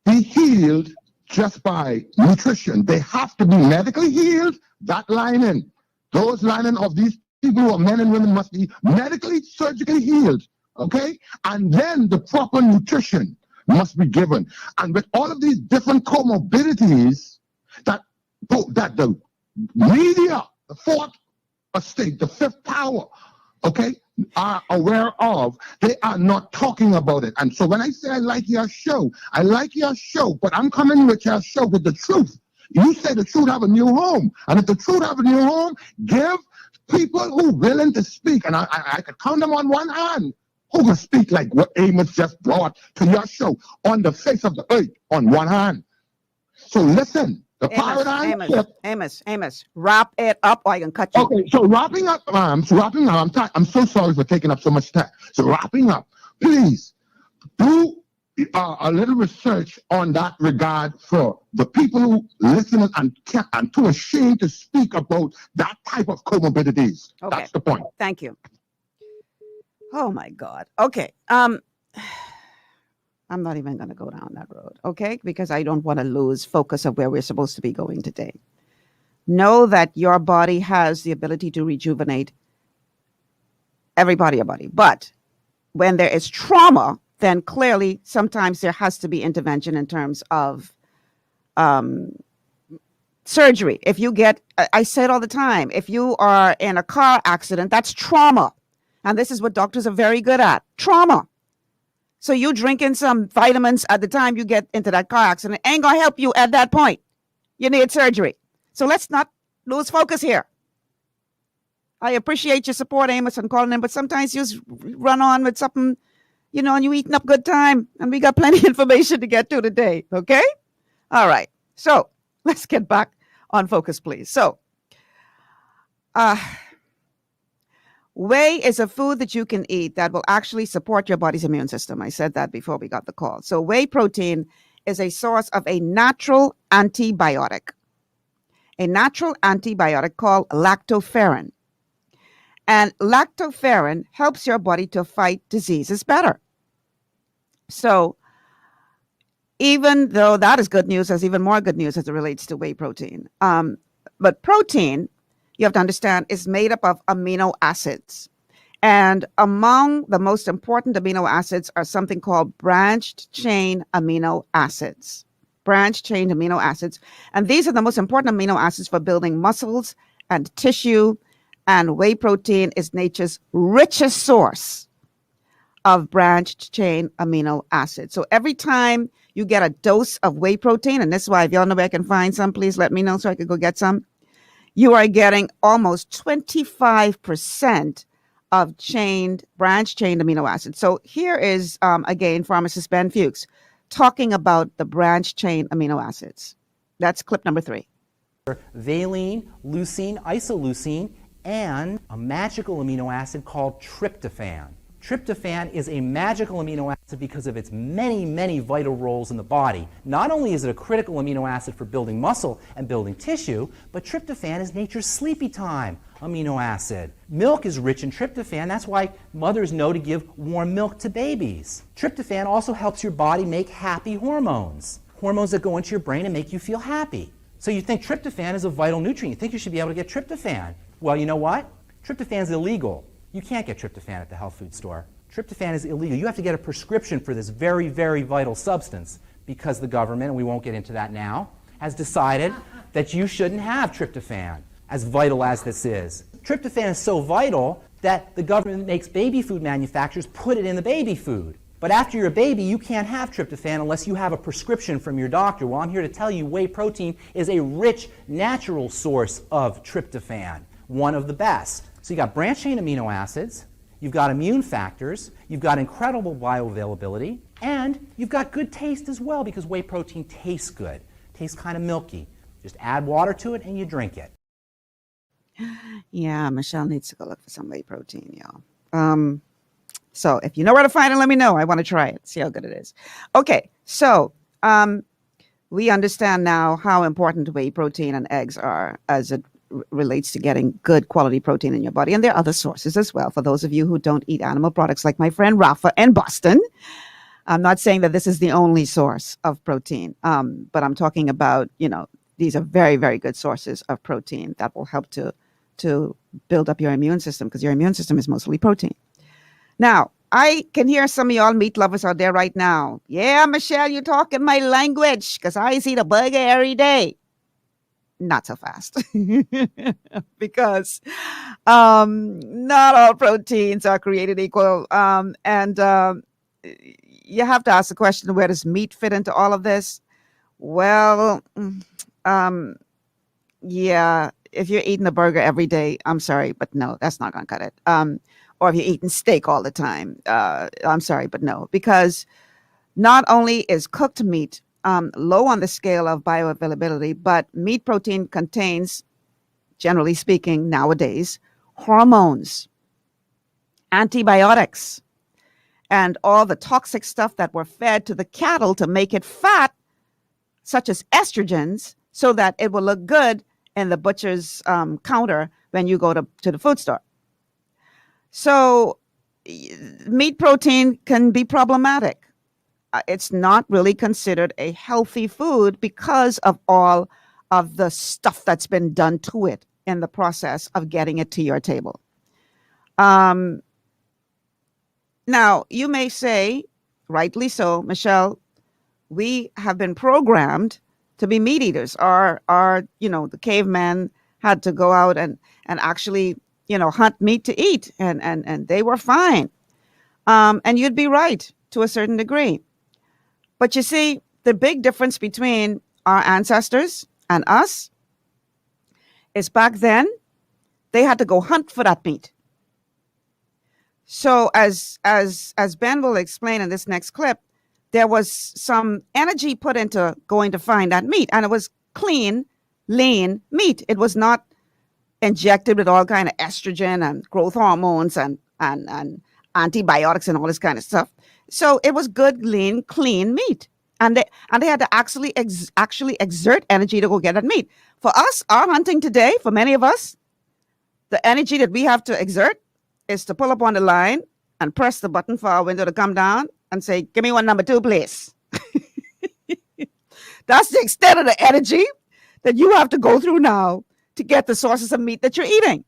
be healed just by nutrition. They have to be medically healed. That lining, those lining of these people who are men and women must be medically, surgically healed. Okay? And then the proper nutrition must be given. And with all of these different comorbidities that the media, the fourth estate, the fifth power, okay, are aware of, they are not talking about it. And so when I say I like your show, but I'm coming with your show with the truth. You say the truth have a new home. And if the truth have a new home, give people who willing to speak. And I could count them on one hand who can speak like what Amos just brought to your show on the face of the earth on one hand. So listen. The paradigm shift. Amos, wrap it up or I can cut you. Okay, so wrapping up, I'm so sorry for taking up so much time. So wrapping up, please do a little research on that regard for the people who listen and too ashamed to speak about that type of comorbidities. Okay. That's the point. Thank you. Oh my God. Okay. I'm not even going to go down that road, okay? Because I don't want to lose focus of where we're supposed to be going today. Know that your body has the ability to rejuvenate every part of your body. But when there is trauma, then clearly sometimes there has to be intervention in terms of surgery. If you get, I say it all the time, if you are in a car accident, that's trauma. And this is what doctors are very good at, trauma. So you drinking some vitamins at the time you get into that car accident ain't gonna help you at that point. You need surgery. So let's not lose focus here. I appreciate your support, Amos, and calling in, but sometimes you just run on with something, you know, and you eating up good time. And we got plenty of information to get to today, okay? All right. So let's get back on focus, please. So whey is a food that you can eat that will actually support your body's immune system. I said that before we got the call. So whey protein is a source of a natural antibiotic called lactoferrin. And lactoferrin helps your body to fight diseases better. So even though that is good news, there's even more good news as it relates to whey protein. But protein, you have to understand, is made up of amino acids. And among the most important amino acids are something called branched chain amino acids. Branched chain amino acids. And these are the most important amino acids for building muscles and tissue. And whey protein is nature's richest source of branched chain amino acids. So every time you get a dose of whey protein, and this is why if y'all know where I can find some, please let me know so I can go get some. You are getting almost 25% of branched chain amino acids. So here is, again, pharmacist Ben Fuchs talking about the branched chain amino acids. That's clip number 3. Valine, leucine, isoleucine, and a magical amino acid called tryptophan. Tryptophan is a magical amino acid because of its many, many vital roles in the body. Not only is it a critical amino acid for building muscle and building tissue, but tryptophan is nature's sleepy time amino acid. Milk is rich in tryptophan. That's why mothers know to give warm milk to babies. Tryptophan also helps your body make happy hormones. Hormones that go into your brain and make you feel happy. So you think tryptophan is a vital nutrient. You think you should be able to get tryptophan. Well, you know what? Tryptophan is illegal. You can't get tryptophan at the health food store. Tryptophan is illegal. You have to get a prescription for this very, very vital substance because the government, and we won't get into that now, has decided that you shouldn't have tryptophan, as vital as this is. Tryptophan is so vital that the government makes baby food manufacturers put it in the baby food. But after you're a baby, you can't have tryptophan unless you have a prescription from your doctor. Well, I'm here to tell you whey protein is a rich, natural source of tryptophan, one of the best. So you got branched chain amino acids, you've got immune factors, you've got incredible bioavailability, and you've got good taste as well because whey protein tastes good. Tastes kind of milky. Just add water to it and you drink it. Yeah, Michelle needs to go look for some whey protein, y'all. So if you know where to find it, let me know. I want to try it, see how good it is. Okay, so we understand now how important whey protein and eggs are as it relates to getting good quality protein in your body. And there are other sources as well. For those of you who don't eat animal products like my friend Rafa in Boston, I'm not saying that this is the only source of protein, but I'm talking about, you know, these are very, very good sources of protein that will help to build up your immune system because your immune system is mostly protein. Now, I can hear some of y'all meat lovers out there right now. Yeah, Michelle, you're talking my language because I eat a burger every day. Not so fast because not all proteins are created equal. And you have to ask the question, where does meat fit into all of this? Well, yeah, if you're eating a burger every day, I'm sorry, but no, that's not going to cut it. Or if you're eating steak all the time, I'm sorry, but no, because not only is cooked meat low on the scale of bioavailability, but meat protein contains, generally speaking, nowadays, hormones, antibiotics, and all the toxic stuff that were fed to the cattle to make it fat, such as estrogens, so that it will look good in the butcher's counter when you go to the food store. So meat protein can be problematic. It's not really considered a healthy food because of all of the stuff that's been done to it in the process of getting it to your table. Now, you may say, rightly so, Michelle, we have been programmed to be meat eaters. The cavemen had to go out and actually, hunt meat to eat, and they were fine. And you'd be right to a certain degree. But you see, the big difference between our ancestors and us is back then, they had to go hunt for that meat. So as Ben will explain in this next clip, there was some energy put into going to find that meat, and it was clean, lean meat. It was not injected with all kind of estrogen and growth hormones and antibiotics and all this kind of stuff. So it was good, lean, clean meat. And they had to actually exert energy to go get that meat. For us, our hunting today, for many of us, the energy that we have to exert is to pull up on the line and press the button for our window to come down and say, give me one number 2, please. That's the extent of the energy that you have to go through now to get the sources of meat that you're eating.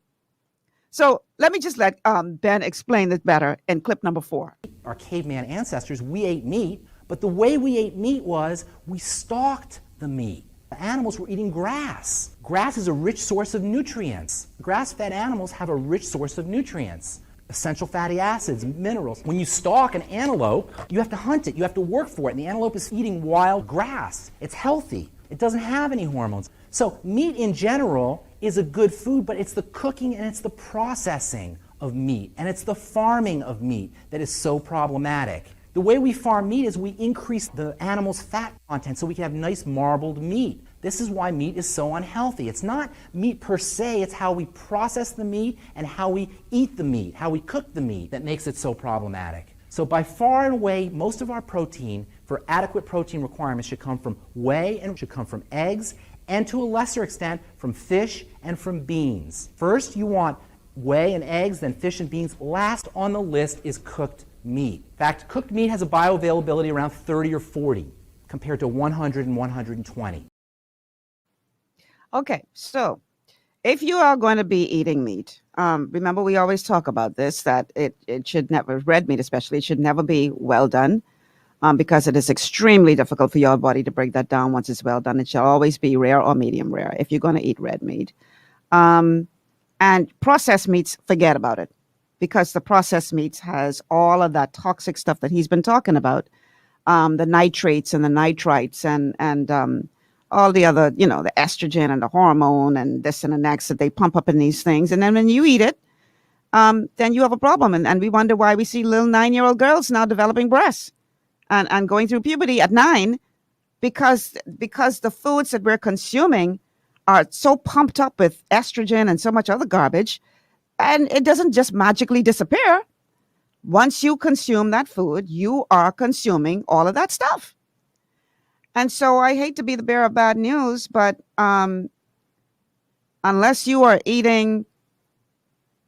So let me just let Ben explain this better in clip number 4. Our caveman ancestors, we ate meat, but the way we ate meat was we stalked the meat. The animals were eating grass. Grass is a rich source of nutrients. Grass-fed animals have a rich source of nutrients, essential fatty acids, minerals. When you stalk an antelope, you have to hunt it, you have to work for it, and the antelope is eating wild grass. It's healthy. It doesn't have any hormones. So meat in general is a good food, but it's the cooking and it's the processing of meat, and it's the farming of meat that is so problematic. The way we farm meat is we increase the animal's fat content so we can have nice marbled meat. This is why meat is so unhealthy. It's not meat per se, it's how we process the meat and how we eat the meat, how we cook the meat that makes it so problematic. So by far and away, most of our protein for adequate protein requirements should come from whey and should come from eggs, and to a lesser extent from fish and from beans. First you want whey and eggs, then fish and beans. Last on the list is cooked meat. In fact, cooked meat has a bioavailability around 30 or 40 compared to 100 and 120. Okay, so if you are going to be eating meat, remember we always talk about this, that it should never, red meat especially, it should never be well done because it is extremely difficult for your body to break that down once it's well done. It should always be rare or medium rare if you're going to eat red meat. And processed meats, forget about it, because the processed meats has all of that toxic stuff that he's been talking about, the nitrates and the nitrites and all the other, the estrogen and the hormone and this and the next that they pump up in these things. And then when you eat it, then you have a problem. And we wonder why we see little 9-year-old girls now developing breasts and going through puberty at 9 because the foods that we're consuming are so pumped up with estrogen and so much other garbage. And it doesn't just magically disappear. Once you consume that food, you are consuming all of that stuff. And so I hate to be the bearer of bad news, but unless you are eating,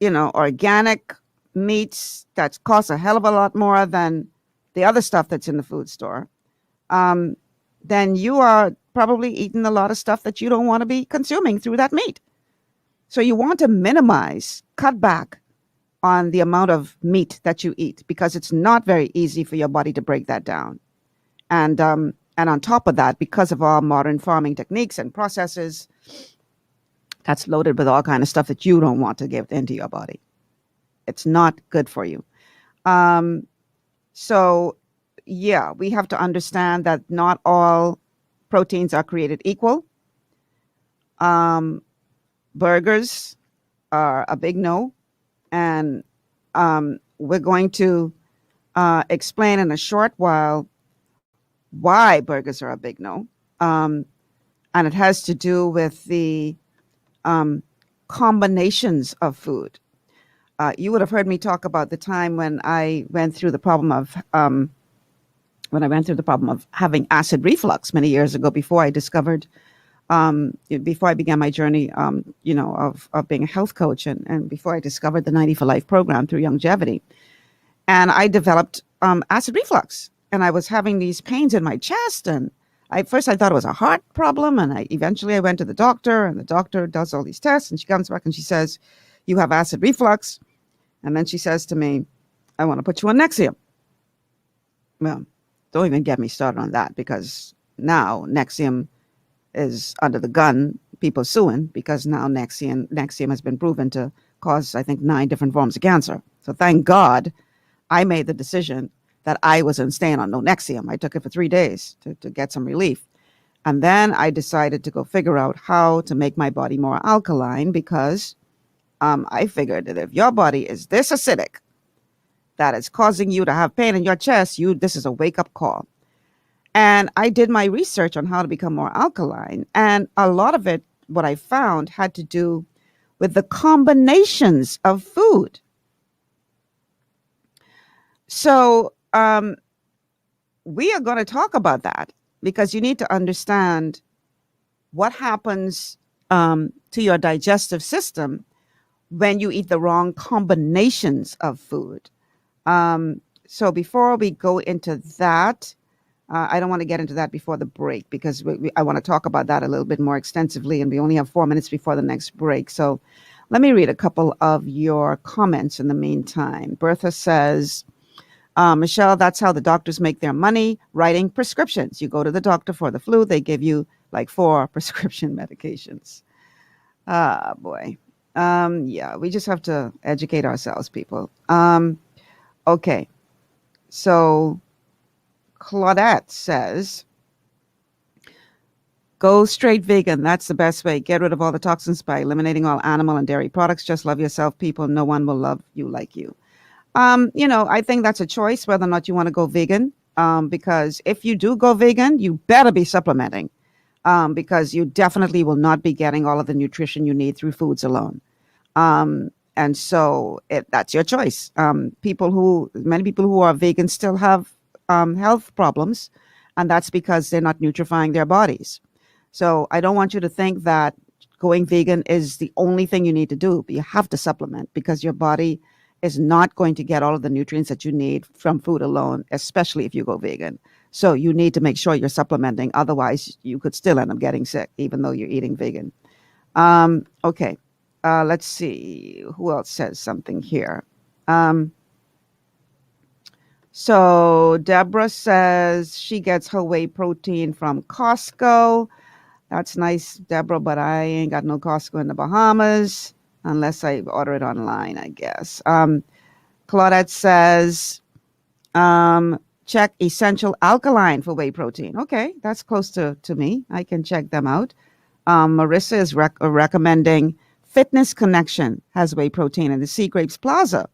organic meats that cost a hell of a lot more than the other stuff that's in the food store, then you are probably eating a lot of stuff that you don't want to be consuming through that meat. So you want to minimize, cut back on the amount of meat that you eat because it's not very easy for your body to break that down. And on top of that, because of our modern farming techniques and processes, that's loaded with all kind of stuff that you don't want to get into your body. It's not good for you. So, yeah, we have to understand that not all proteins are created equal. Burgers are a big no. And we're going to explain in a short while why burgers are a big no. And it has to do with the combinations of food. You would have heard me talk about the time when I went through the problem of having acid reflux many years ago before I discovered, before I began my journey, of being a health coach and before I discovered the 90 for Life program through Longevity. And I developed acid reflux. And I was having these pains in my chest. And first I thought it was a heart problem. And eventually I went to the doctor, and the doctor does all these tests. And she comes back and she says, you have acid reflux. And then she says to me, I want to put you on Nexium. Well, don't even get me started on that, because now Nexium is under the gun. People suing because now Nexium has been proven to cause, I think, 9 different forms of cancer. So thank God I made the decision that I wasn't staying on no Nexium. I took it for 3 days to get some relief. And then I decided to go figure out how to make my body more alkaline, because I figured that if your body is this acidic, that is causing you to have pain in your chest, this is a wake-up call. And I did my research on how to become more alkaline. And a lot of it, what I found, had to do with the combinations of food. So we are going to talk about that, because you need to understand what happens to your digestive system when you eat the wrong combinations of food. So before we go into that, I don't want to get into that before the break, because I want to talk about that a little bit more extensively, and we only have 4 minutes before the next break. So let me read a couple of your comments in the meantime. Bertha says, Michelle, that's how the doctors make their money, writing prescriptions. You go to the doctor for the flu, they give you like 4 prescription medications. Ah, boy. Yeah, we just have to educate ourselves, people. Okay. So Claudette says, go straight vegan. That's the best way. Get rid of all the toxins by eliminating all animal and dairy products. Just love yourself, people. No one will love you like you. I think that's a choice whether or not you want to go vegan, because if you do go vegan, you better be supplementing, because you definitely will not be getting all of the nutrition you need through foods alone. And so that's your choice. Many people who are vegan still have health problems, and that's because they're not nutrifying their bodies. So I don't want you to think that going vegan is the only thing you need to do. But you have to supplement, because your body is not going to get all of the nutrients that you need from food alone, especially if you go vegan. So you need to make sure you're supplementing. Otherwise, you could still end up getting sick, even though you're eating vegan. Okay. Let's see. Who else says something here? So Deborah says she gets her whey protein from Costco. That's nice, Deborah, but I ain't got no Costco in the Bahamas unless I order it online, I guess. Claudette says, check Essential Alkaline for whey protein. Okay, that's close to me. I can check them out. Marissa is recommending Fitness Connection has whey protein in the Sea Grapes Plaza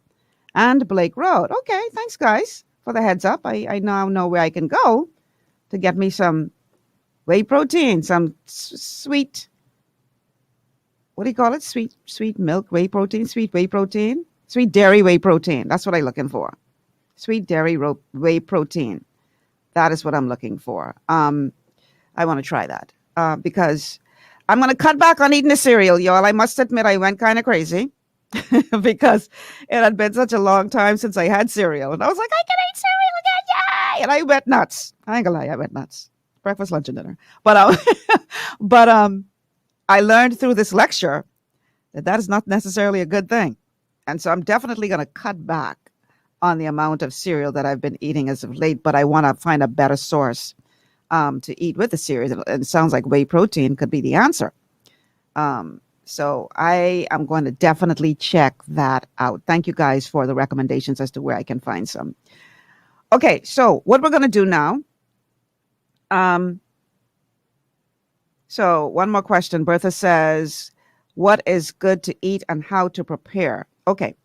and Blake Road. Okay, thanks, guys, for the heads up. I now know where I can go to get me some whey protein, some sweet, what do you call it? Sweet milk whey protein, sweet whey protein, sweet dairy whey protein. That's what I'm looking for. Sweet dairy whey protein. That is what I'm looking for. I want to try that because I'm going to cut back on eating the cereal, y'all. I must admit I went kind of crazy because it had been such a long time since I had cereal. And I was like, I can eat cereal again, yay! And I went nuts. I ain't gonna lie, I went nuts. Breakfast, lunch, and dinner. But I learned through this lecture that is not necessarily a good thing. And so I'm definitely going to cut back on the amount of cereal that I've been eating as of late, but I want to find a better source to eat with the cereal. And it sounds like whey protein could be the answer. So I am going to definitely check that out. Thank you guys for the recommendations as to where I can find some. Okay, so what we're going to do now. So one more question. Bertha says, what is good to eat and how to prepare? Okay.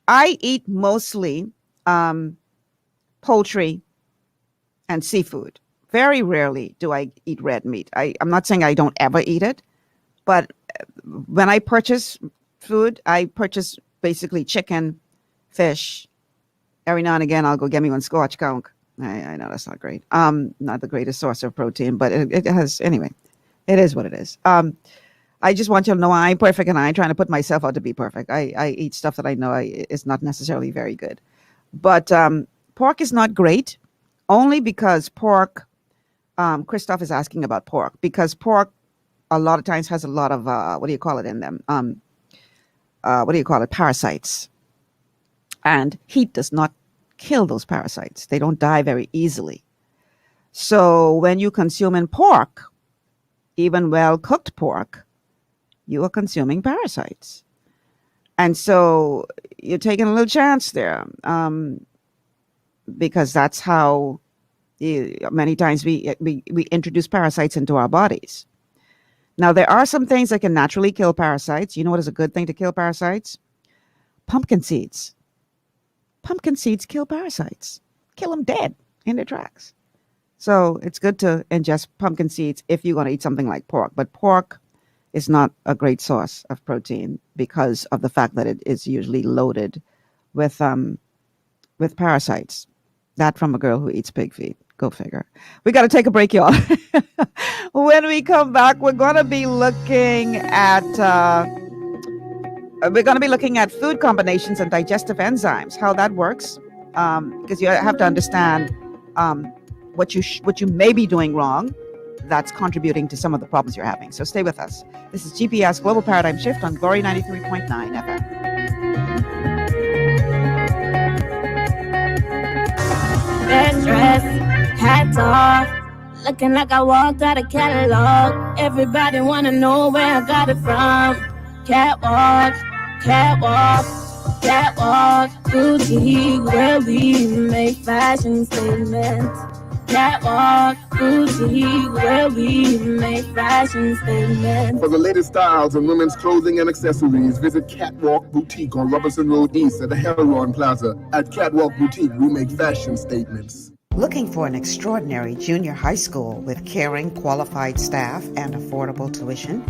I eat mostly poultry and seafood. Very rarely do I eat red meat. I'm not saying I don't ever eat it, but when I purchase food, I purchase basically chicken, fish. Every now and again, I'll go get me one squash conch. I know that's not great. Not the greatest source of protein, but it has, anyway, it is what it is. I just want you to know I ain't perfect and I ain't trying to put myself out to be perfect. I eat stuff that I know is not necessarily very good. But pork is not great, only because pork, Christoph is asking about pork, because pork a lot of times has a lot of, what do you call it in them? Parasites. And heat does not kill those parasites. They don't die very easily. So when you consume in pork, even well-cooked pork, you are consuming parasites. And so you're taking a little chance there, because that's how many times we introduce parasites into our bodies. Now, there are some things that can naturally kill parasites. You know what is a good thing to kill parasites? Pumpkin seeds. Pumpkin seeds kill parasites. Kill them dead in their tracks. So it's good to ingest pumpkin seeds if you're going to eat something like pork. But pork is not a great source of protein because of the fact that it is usually loaded with parasites. That from a girl who eats pig feet. Go figure. We got to take a break, y'all. When we come back, we're going to be looking at food combinations and digestive enzymes, how that works, because you have to understand what you may be doing wrong that's contributing to some of the problems you're having. So stay with us. This is GPS Global Paradigm Shift on Glory 93.9 FM. Best dress, hats off, looking like I walked out of catalog. Everybody wanna know where I got it from. Catwalk, catwalk, catwalk, boutique, where we make fashion statements. Catwalk, boutique, where we make fashion statements. For the latest styles in women's clothing and accessories, visit Catwalk Boutique on Robinson Road East at the Heron Plaza. At Catwalk Boutique, we make fashion statements. Looking for an extraordinary junior high school with caring, qualified staff and affordable tuition?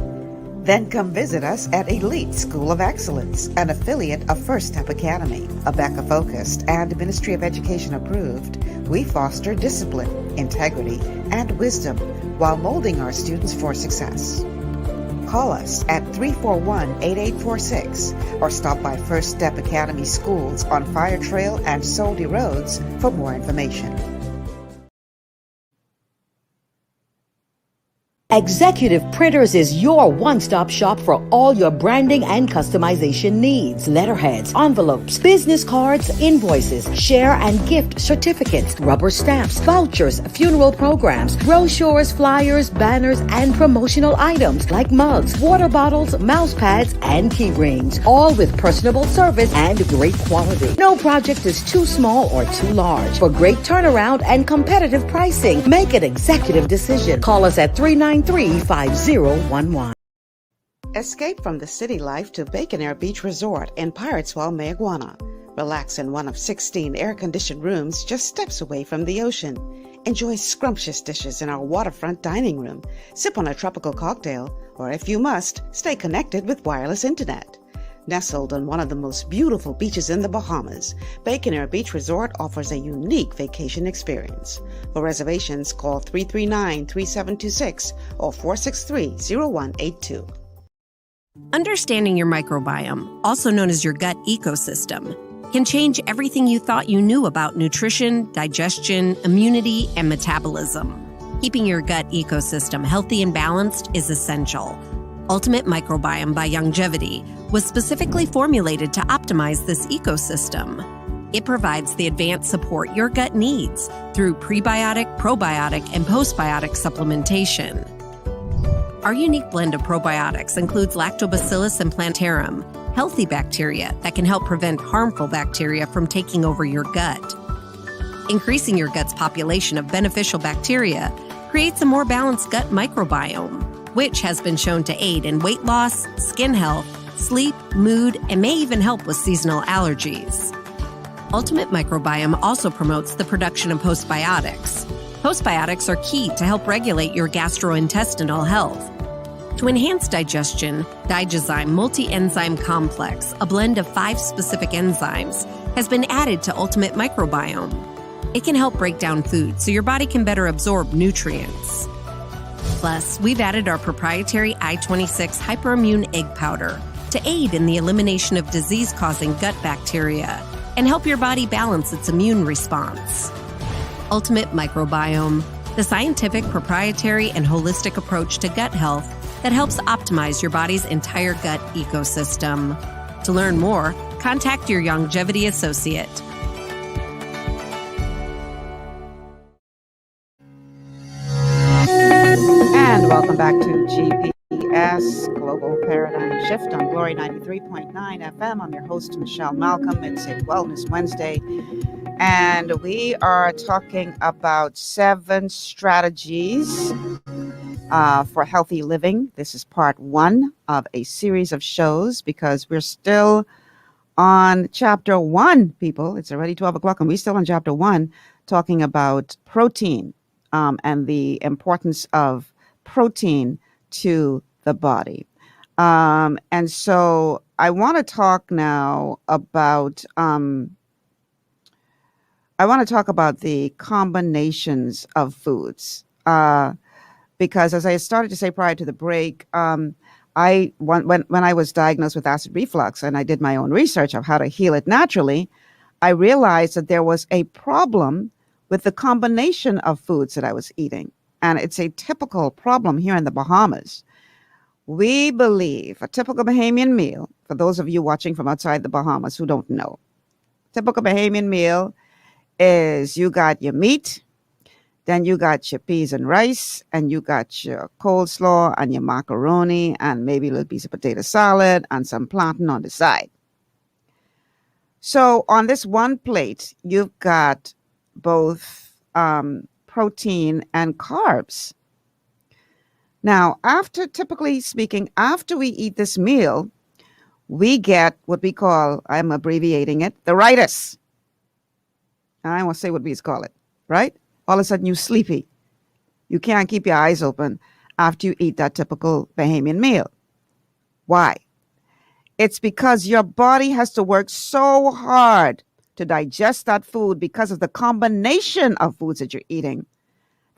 Then come visit us at Elite School of Excellence, an affiliate of First Step Academy. ABECA-focused and Ministry of Education approved, we foster discipline, integrity, and wisdom while molding our students for success. Call us at 341-8846 or stop by First Step Academy Schools on Fire Trail and Soldy Roads for more information. Executive Printers is your one-stop shop for all your branding and customization needs. Letterheads, envelopes, business cards, invoices, share and gift certificates, rubber stamps, vouchers, funeral programs, brochures, flyers, banners, and promotional items like mugs, water bottles, mouse pads, and key rings, all with personable service and great quality. No project is too small or too large. For great turnaround and competitive pricing, make an executive decision. Call us at 393-5011. Escape from the city life to Bacon Air Beach Resort in Pirateswell, Mayaguana. Relax in one of 16 air-conditioned rooms just steps away from the ocean. Enjoy scrumptious dishes in our waterfront dining room. Sip on a tropical cocktail, or if you must, stay connected with wireless internet. Nestled on one of the most beautiful beaches in the Bahamas, Bacon Air Beach Resort offers a unique vacation experience. For reservations, call 339-3726 or 463-0182. Understanding your microbiome, also known as your gut ecosystem, can change everything you thought you knew about nutrition, digestion, immunity, and metabolism. Keeping your gut ecosystem healthy and balanced is essential. Ultimate Microbiome by Youngevity was specifically formulated to optimize this ecosystem. It provides the advanced support your gut needs through prebiotic, probiotic, and postbiotic supplementation. Our unique blend of probiotics includes Lactobacillus and Plantarum, healthy bacteria that can help prevent harmful bacteria from taking over your gut. Increasing your gut's population of beneficial bacteria creates a more balanced gut microbiome, which has been shown to aid in weight loss, skin health, sleep, mood, and may even help with seasonal allergies. Ultimate Microbiome also promotes the production of postbiotics. Postbiotics are key to help regulate your gastrointestinal health. To enhance digestion, Digizyme Multi-Enzyme Complex, a blend of 5 specific enzymes, has been added to Ultimate Microbiome. It can help break down food so your body can better absorb nutrients. Plus, we've added our proprietary I-26 Hyperimmune Egg Powder to aid in the elimination of disease-causing gut bacteria and help your body balance its immune response. Ultimate Microbiome, the scientific, proprietary, and holistic approach to gut health that helps optimize your body's entire gut ecosystem. To learn more, contact your Youngevity associate. welcome back to GPS Global Paradigm Shift on Glory 93.9 FM. I'm your host, Michelle Malcolm. It's a Wellness Wednesday, and we are talking about 7 strategies for healthy living. This is part 1 of a series of shows because we're still on chapter 1, people. It's already 12 o'clock, and we're still on chapter 1 talking about protein and the importance of protein to the body. And so I want to talk now about the combinations of foods. Because as I started to say prior to the break, when I was diagnosed with acid reflux and I did my own research of how to heal it naturally, I realized that there was a problem with the combination of foods that I was eating. And it's a typical problem here in the Bahamas. We believe a typical Bahamian meal, for those of you watching from outside the Bahamas who don't know, typical Bahamian meal is you got your meat, then you got your peas and rice, and you got your coleslaw and your macaroni, and maybe a little piece of potato salad and some plantain on the side. So on this one plate, you've got both protein and carbs. Now, typically speaking, after we eat this meal, we get what we call, I'm abbreviating it, the ritis. I won't say what we call it, right? All of a sudden you're sleepy. You can't keep your eyes open after you eat that typical Bahamian meal. Why? It's because your body has to work so hard to digest that food because of the combination of foods that you're eating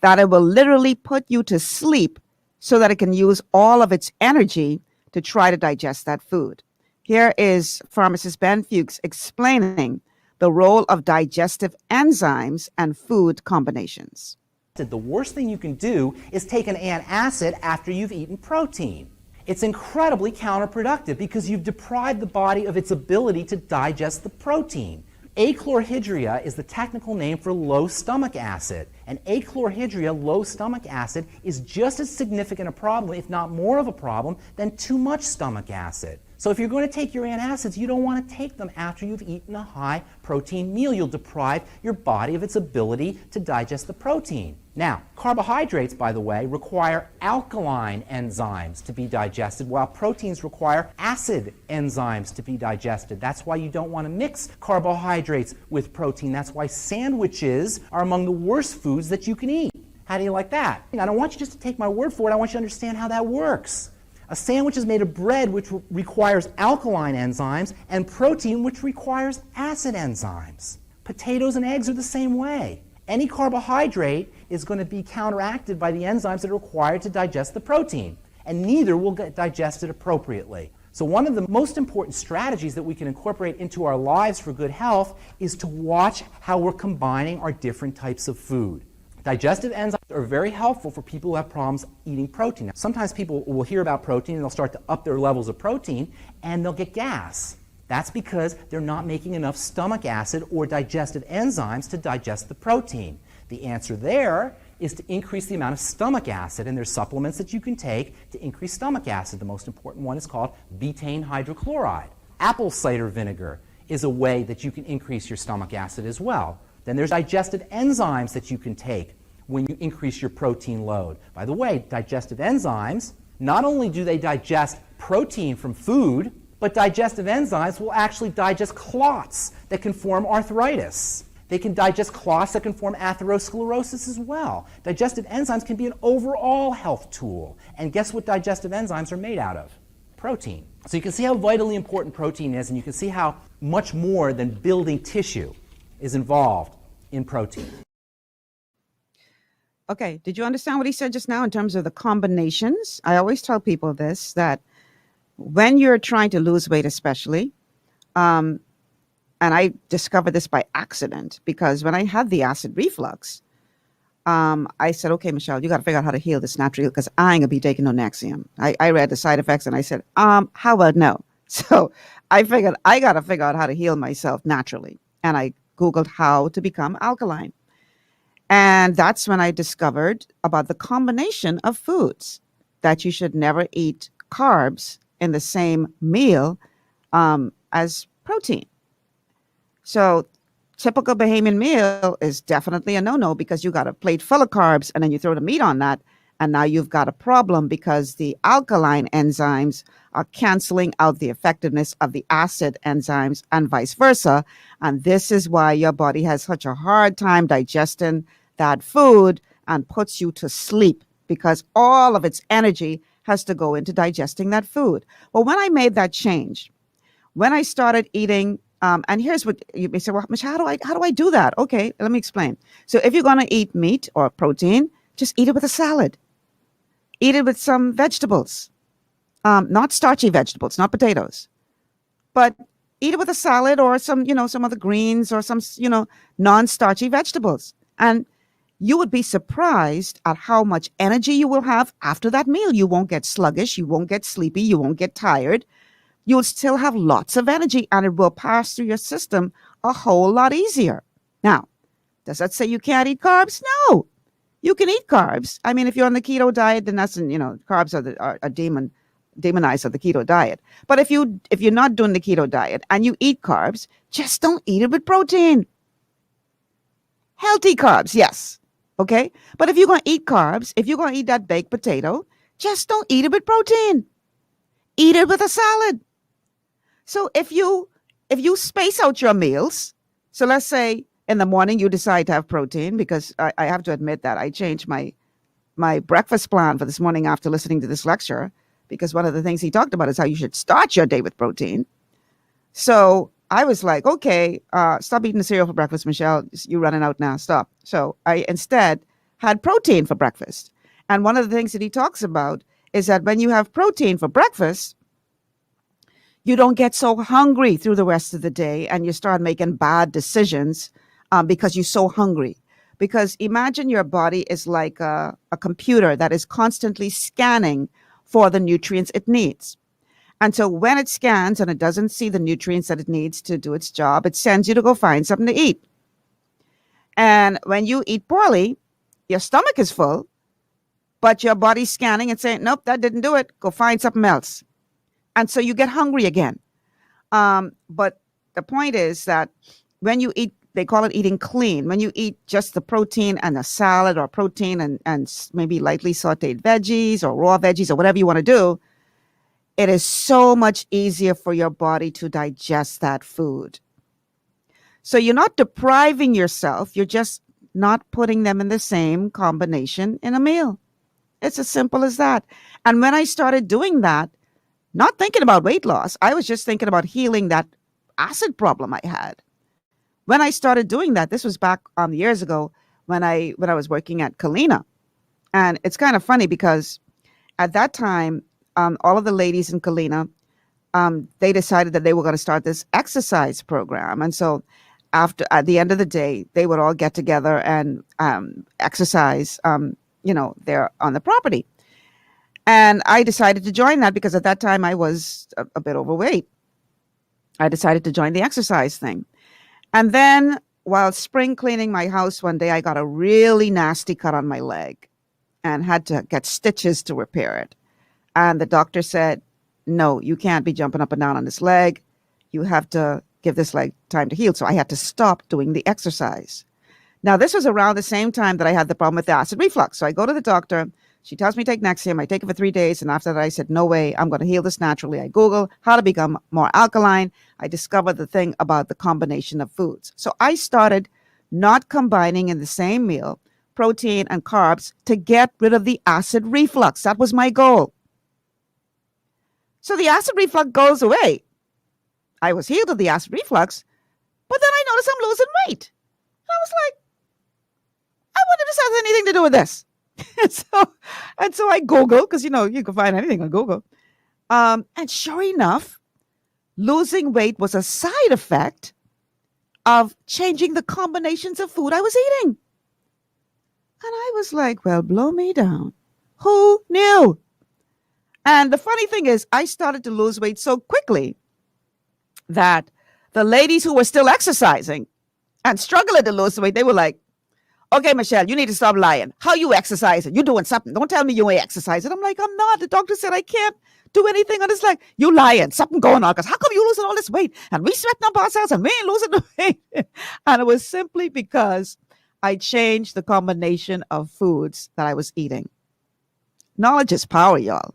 that it will literally put you to sleep so that it can use all of its energy to try to digest that food. Here is pharmacist Ben Fuchs explaining the role of digestive enzymes and food combinations. The worst thing you can do is take an antacid after you've eaten protein. It's incredibly counterproductive because you've deprived the body of its ability to digest the protein. Achlorhydria is the technical name for low stomach acid. And achlorhydria, low stomach acid, is just as significant a problem, if not more of a problem, than too much stomach acid. So if you're going to take your antacids, you don't want to take them after you've eaten a high-protein meal. You'll deprive your body of its ability to digest the protein. Now, carbohydrates, by the way, require alkaline enzymes to be digested, while proteins require acid enzymes to be digested. That's why you don't want to mix carbohydrates with protein. That's why sandwiches are among the worst foods that you can eat. How do you like that? I don't want you just to take my word for it. I want you to understand how that works. A sandwich is made of bread, which requires alkaline enzymes, and protein, which requires acid enzymes. Potatoes and eggs are the same way. Any carbohydrate is going to be counteracted by the enzymes that are required to digest the protein, and neither will get digested appropriately. So one of the most important strategies that we can incorporate into our lives for good health is to watch how we're combining our different types of food. Digestive enzymes are very helpful for people who have problems eating protein. Sometimes people will hear about protein and they'll start to up their levels of protein and they'll get gas. That's because they're not making enough stomach acid or digestive enzymes to digest the protein. The answer there is to increase the amount of stomach acid, and there's supplements that you can take to increase stomach acid. The most important one is called betaine hydrochloride. Apple cider vinegar is a way that you can increase your stomach acid as well. Then there's digestive enzymes that you can take when you increase your protein load. By the way, digestive enzymes, not only do they digest protein from food, but digestive enzymes will actually digest clots that can form arthritis. They can digest clots that can form atherosclerosis as well. Digestive enzymes can be an overall health tool. And guess what digestive enzymes are made out of? Protein. So you can see how vitally important protein is, and you can see how much more than building tissue is involved in protein. Okay, did you understand what he said just now in terms of the combinations? I always tell people this, that when you're trying to lose weight especially, and I discovered this by accident because when I had the acid reflux, I said, okay, Michelle, you got to figure out how to heal this naturally because I ain't going to be taking no Nexium. I read the side effects and I said, how about no? So I figured I got to figure out how to heal myself naturally. And I Googled how to become alkaline. And that's when I discovered about the combination of foods. that you should never eat carbs in the same meal as protein. So typical Bahamian meal is definitely a no-no because you got a plate full of carbs and then you throw the meat on that. And now you've got a problem because the alkaline enzymes are canceling out the effectiveness of the acid enzymes and vice versa. And this is why your body has such a hard time digesting that food and puts you to sleep because all of its energy has to go into digesting that food. Well, when I made that change, when I started eating, and here's what you may say, well, Michelle, how do I do that? Okay, let me explain. So if you're going to eat meat or protein, just eat it with a salad. Eat it with some vegetables, not starchy vegetables, not potatoes, but eat it with a salad or some other greens or some, non-starchy vegetables. And you would be surprised at how much energy you will have after that meal. You won't get sluggish. You won't get sleepy. You won't get tired. You'll still have lots of energy and it will pass through your system a whole lot easier. Now, does that say you can't eat carbs? No. You can eat carbs. I mean, if you're on the keto diet, then that's, carbs are demonized of the keto diet. But if you're not doing the keto diet and you eat carbs, just don't eat it with protein. Healthy carbs, yes. Okay. But if you're going to eat carbs, if you're going to eat that baked potato, just don't eat it with protein. Eat it with a salad. So if you space out your meals, so let's say in the morning you decide to have protein, because I have to admit that I changed my breakfast plan for this morning after listening to this lecture, because one of the things he talked about is how you should start your day with protein. So I was like, okay, stop eating the cereal for breakfast, Michelle. You're running out now. Stop. So I instead had protein for breakfast. And one of the things that he talks about is that when you have protein for breakfast, you don't get so hungry through the rest of the day and you start making bad decisions because you're so hungry. Because imagine your body is like a computer that is constantly scanning for the nutrients it needs. And so when it scans and it doesn't see the nutrients that it needs to do its job, it sends you to go find something to eat. And when you eat poorly, your stomach is full, but your body's scanning and saying, nope, that didn't do it. Go find something else. And so you get hungry again. But the point is that when you eat, they call it eating clean. When you eat just the protein and a salad or protein and maybe lightly sauteed veggies or raw veggies or whatever you want to do, it is so much easier for your body to digest that food. So you're not depriving yourself. You're just not putting them in the same combination in a meal. It's as simple as that. And when I started doing that, not thinking about weight loss, I was just thinking about healing that acid problem I had. When I started doing that, this was back years ago when I was working at Kalina. And it's kind of funny because at that time, all of the ladies in Kalina, they decided that they were going to start this exercise program. And so at the end of the day, they would all get together and exercise, there on the property. And I decided to join that because at that time I was a bit overweight. I decided to join the exercise thing. And then while spring cleaning my house one day, I got a really nasty cut on my leg and had to get stitches to repair it. And the doctor said, no, you can't be jumping up and down on this leg. You have to give this leg time to heal. So I had to stop doing the exercise. Now, this was around the same time that I had the problem with the acid reflux. So I go to the doctor. She tells me to take Nexium. I take it for 3 days. And after that, I said, no way, I'm going to heal this naturally. I Google how to become more alkaline. I discovered the thing about the combination of foods. So I started not combining in the same meal protein and carbs to get rid of the acid reflux. That was my goal. So the acid reflux goes away. I was healed of the acid reflux, but then I noticed I'm losing weight. And I was like, I wonder if this has anything to do with this. and so I Googled, because, you can find anything on Google. And sure enough, losing weight was a side effect of changing the combinations of food I was eating. And I was like, well, blow me down. Who knew? And the funny thing is, I started to lose weight so quickly that the ladies who were still exercising and struggling to lose weight, they were like, okay, Michelle, you need to stop lying. How you exercising? You doing something. Don't tell me you ain't exercising. I'm like, I'm not. The doctor said I can't do anything. And it's like, you lying. Something going on. Because how come you losing all this weight? And we sweating up ourselves and we ain't losing the weight. And it was simply because I changed the combination of foods that I was eating. Knowledge is power, y'all.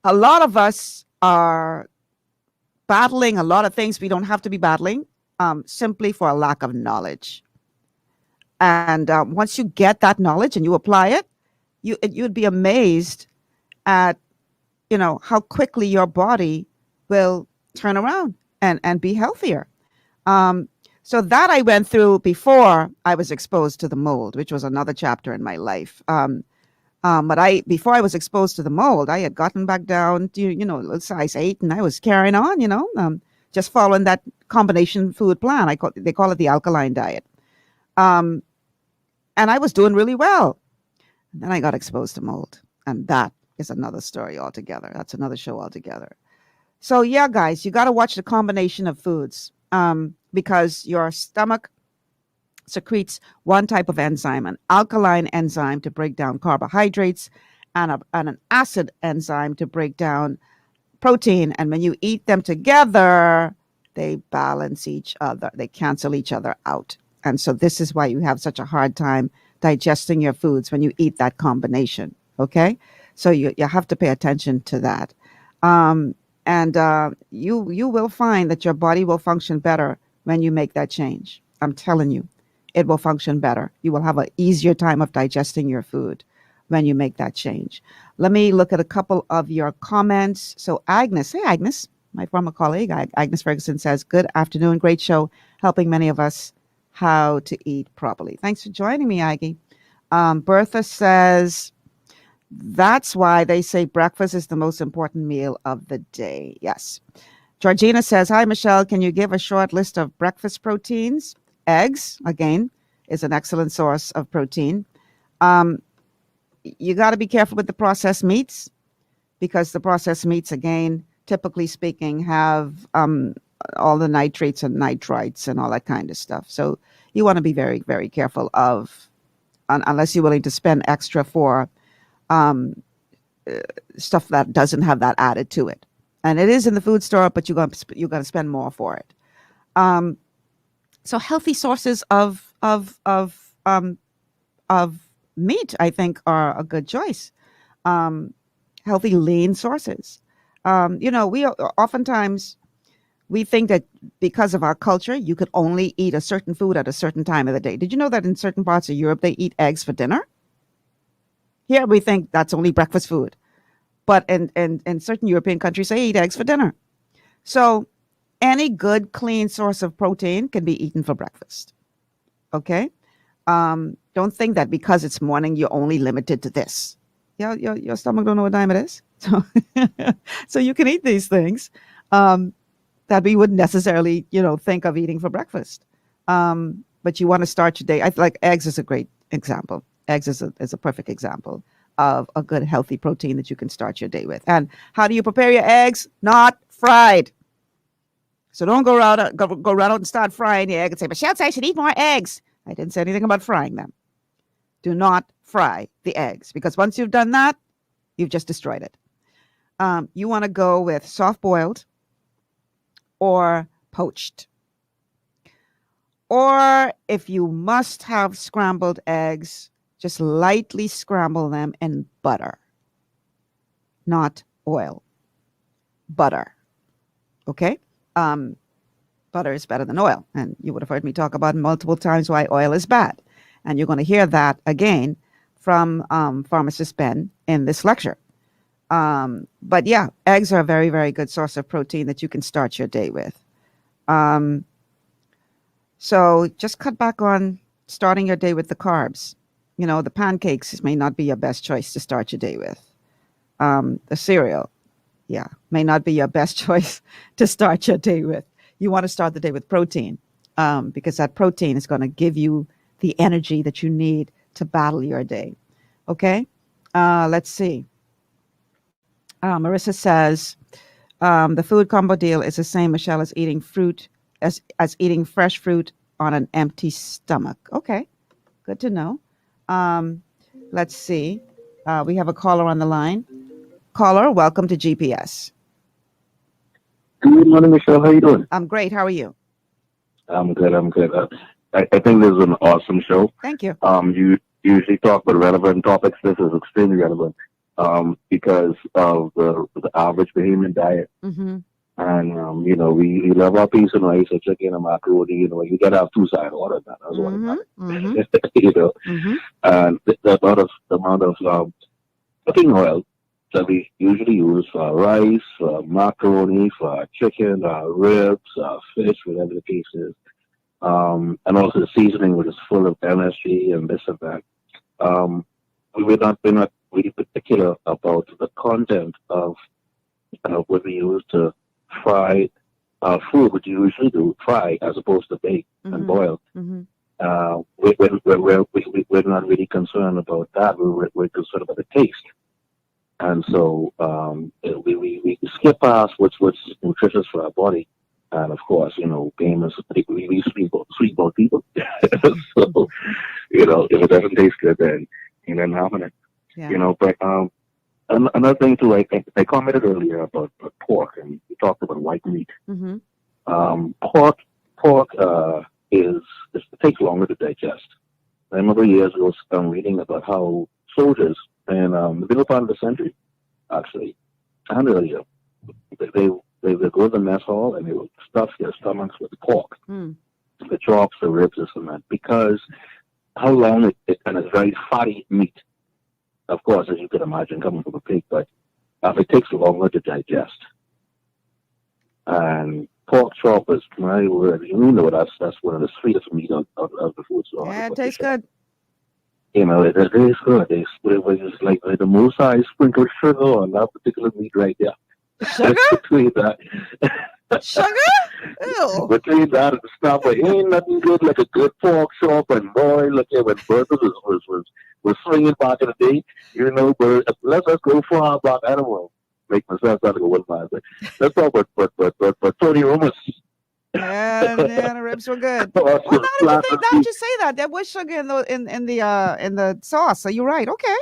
A lot of us are battling a lot of things we don't have to be battling simply for a lack of knowledge. And once you get that knowledge and you apply it, you'd be amazed at, how quickly your body will turn around and be healthier. So that I went through before I was exposed to the mold, which was another chapter in my life. But before I was exposed to the mold, I had gotten back down to, size 8, and I was carrying on, just following that combination food plan. They call it the alkaline diet. And I was doing really well. And then I got exposed to mold. And that is another story altogether. That's another show altogether. So yeah, guys, you got to watch the combination of foods because your stomach secretes one type of enzyme, an alkaline enzyme to break down carbohydrates, and an acid enzyme to break down protein. And when you eat them together, they balance each other. They cancel each other out. And so this is why you have such a hard time digesting your foods when you eat that combination. Okay? So you have to pay attention to that. You will find that your body will function better when you make that change. I'm telling you. It will function better. You will have an easier time of digesting your food when you make that change. Let me look at a couple of your comments. So Agnes, hey Agnes, my former colleague, Agnes Ferguson says, good afternoon, great show, helping many of us how to eat properly. Thanks for joining me, Aggie. Bertha says, that's why they say breakfast is the most important meal of the day. Yes. Georgina says, hi, Michelle, can you give a short list of breakfast proteins? Eggs, again, is an excellent source of protein. You got to be careful with the processed meats because the processed meats, again, typically speaking, have all the nitrates and nitrites and all that kind of stuff. So you want to be very, very careful of, unless you're willing to spend extra for stuff that doesn't have that added to it. And it is in the food store, but you're going to spend more for it. So healthy sources of meat, I think, are a good choice. Healthy lean sources. We oftentimes we think that because of our culture, you could only eat a certain food at a certain time of the day. Did you know that in certain parts of Europe they eat eggs for dinner? Here we think that's only breakfast food, but in certain European countries they eat eggs for dinner. So any good, clean source of protein can be eaten for breakfast. Okay? Don't think that because it's morning, you're only limited to this. Your stomach don't know what time it is. So you can eat these things that we wouldn't necessarily, think of eating for breakfast. But you want to start your day. I feel like eggs is a great example. Eggs is a perfect example of a good, healthy protein that you can start your day with. And how do you prepare your eggs? Not fried. So don't go run out and start frying your egg and say, Michelle said I should eat more eggs. I didn't say anything about frying them. Do not fry the eggs because once you've done that, you've just destroyed it. You want to go with soft-boiled or poached. Or if you must have scrambled eggs, just lightly scramble them in butter, not oil. Butter. Okay? Butter is better than oil. And you would have heard me talk about multiple times why oil is bad. And you're going to hear that again from Pharmacist Ben in this lecture. But yeah, eggs are a very, very good source of protein that you can start your day with. So just cut back on starting your day with the carbs. The pancakes may not be your best choice to start your day with. The cereal, may not be your best choice to start your day with. You want to start the day with protein because that protein is going to give you the energy that you need to battle your day. Okay? Let's see. Marissa says, the food combo deal is the same, Michelle, as eating fruit, as eating fresh fruit on an empty stomach. Okay. Good to know. Let's see. We have a caller on the line. Caller, welcome to GPS. Good morning, Michelle. How you doing? I'm great. How are you? I'm good. I think this is an awesome show. Thank you. You usually talk about relevant topics. This is extremely relevant because of the average Bahamian diet. Mm-hmm. And, we love our peace and rice, a chicken, a macaroni. You got to have two side orders. That's what And the amount of cooking oil that we usually use for rice, for macaroni, for chicken, ribs, fish, whatever the case is. And also the seasoning, which is full of MSG and this and that. We're not really particular about the content of what we use to fry food, which you usually do fry as opposed to bake and boil. Mm-hmm. We're not really concerned about that. We're concerned about the taste. And so we skip past what's nutritious for our body. And of course, famous, we sweet both people. So, if it doesn't taste good, then you ain't having it. Yeah. But another thing too, I commented earlier about pork, and we talked about white meat. Mm-hmm. Pork it takes longer to digest. I remember years ago reading about how soldiers in the middle part of the century, actually, and earlier, they would go to the mess hall and they would stuff their stomachs with pork, the chops, the ribs, this and that, because how long and it's very fatty meat. Of course, as you can imagine, coming from a pig, but it takes longer to digest. And pork chop is my word. That's one of the sweetest meat of the food. So yeah, it tastes good. It is good. It's like the most I sprinkle sugar on that particular meat right there. Sugar? Between that. Sugar? Ew. Between that and stuff, it ain't nothing good like a good pork chop. And boy, look at when burgers was swinging back in the day, but let's go far back. I don't want to make myself sound like a one man, but let's talk about Tony Romas. Yeah, the ribs were good. Well, now that you say that, there was sugar in the sauce. So you're right. Okay.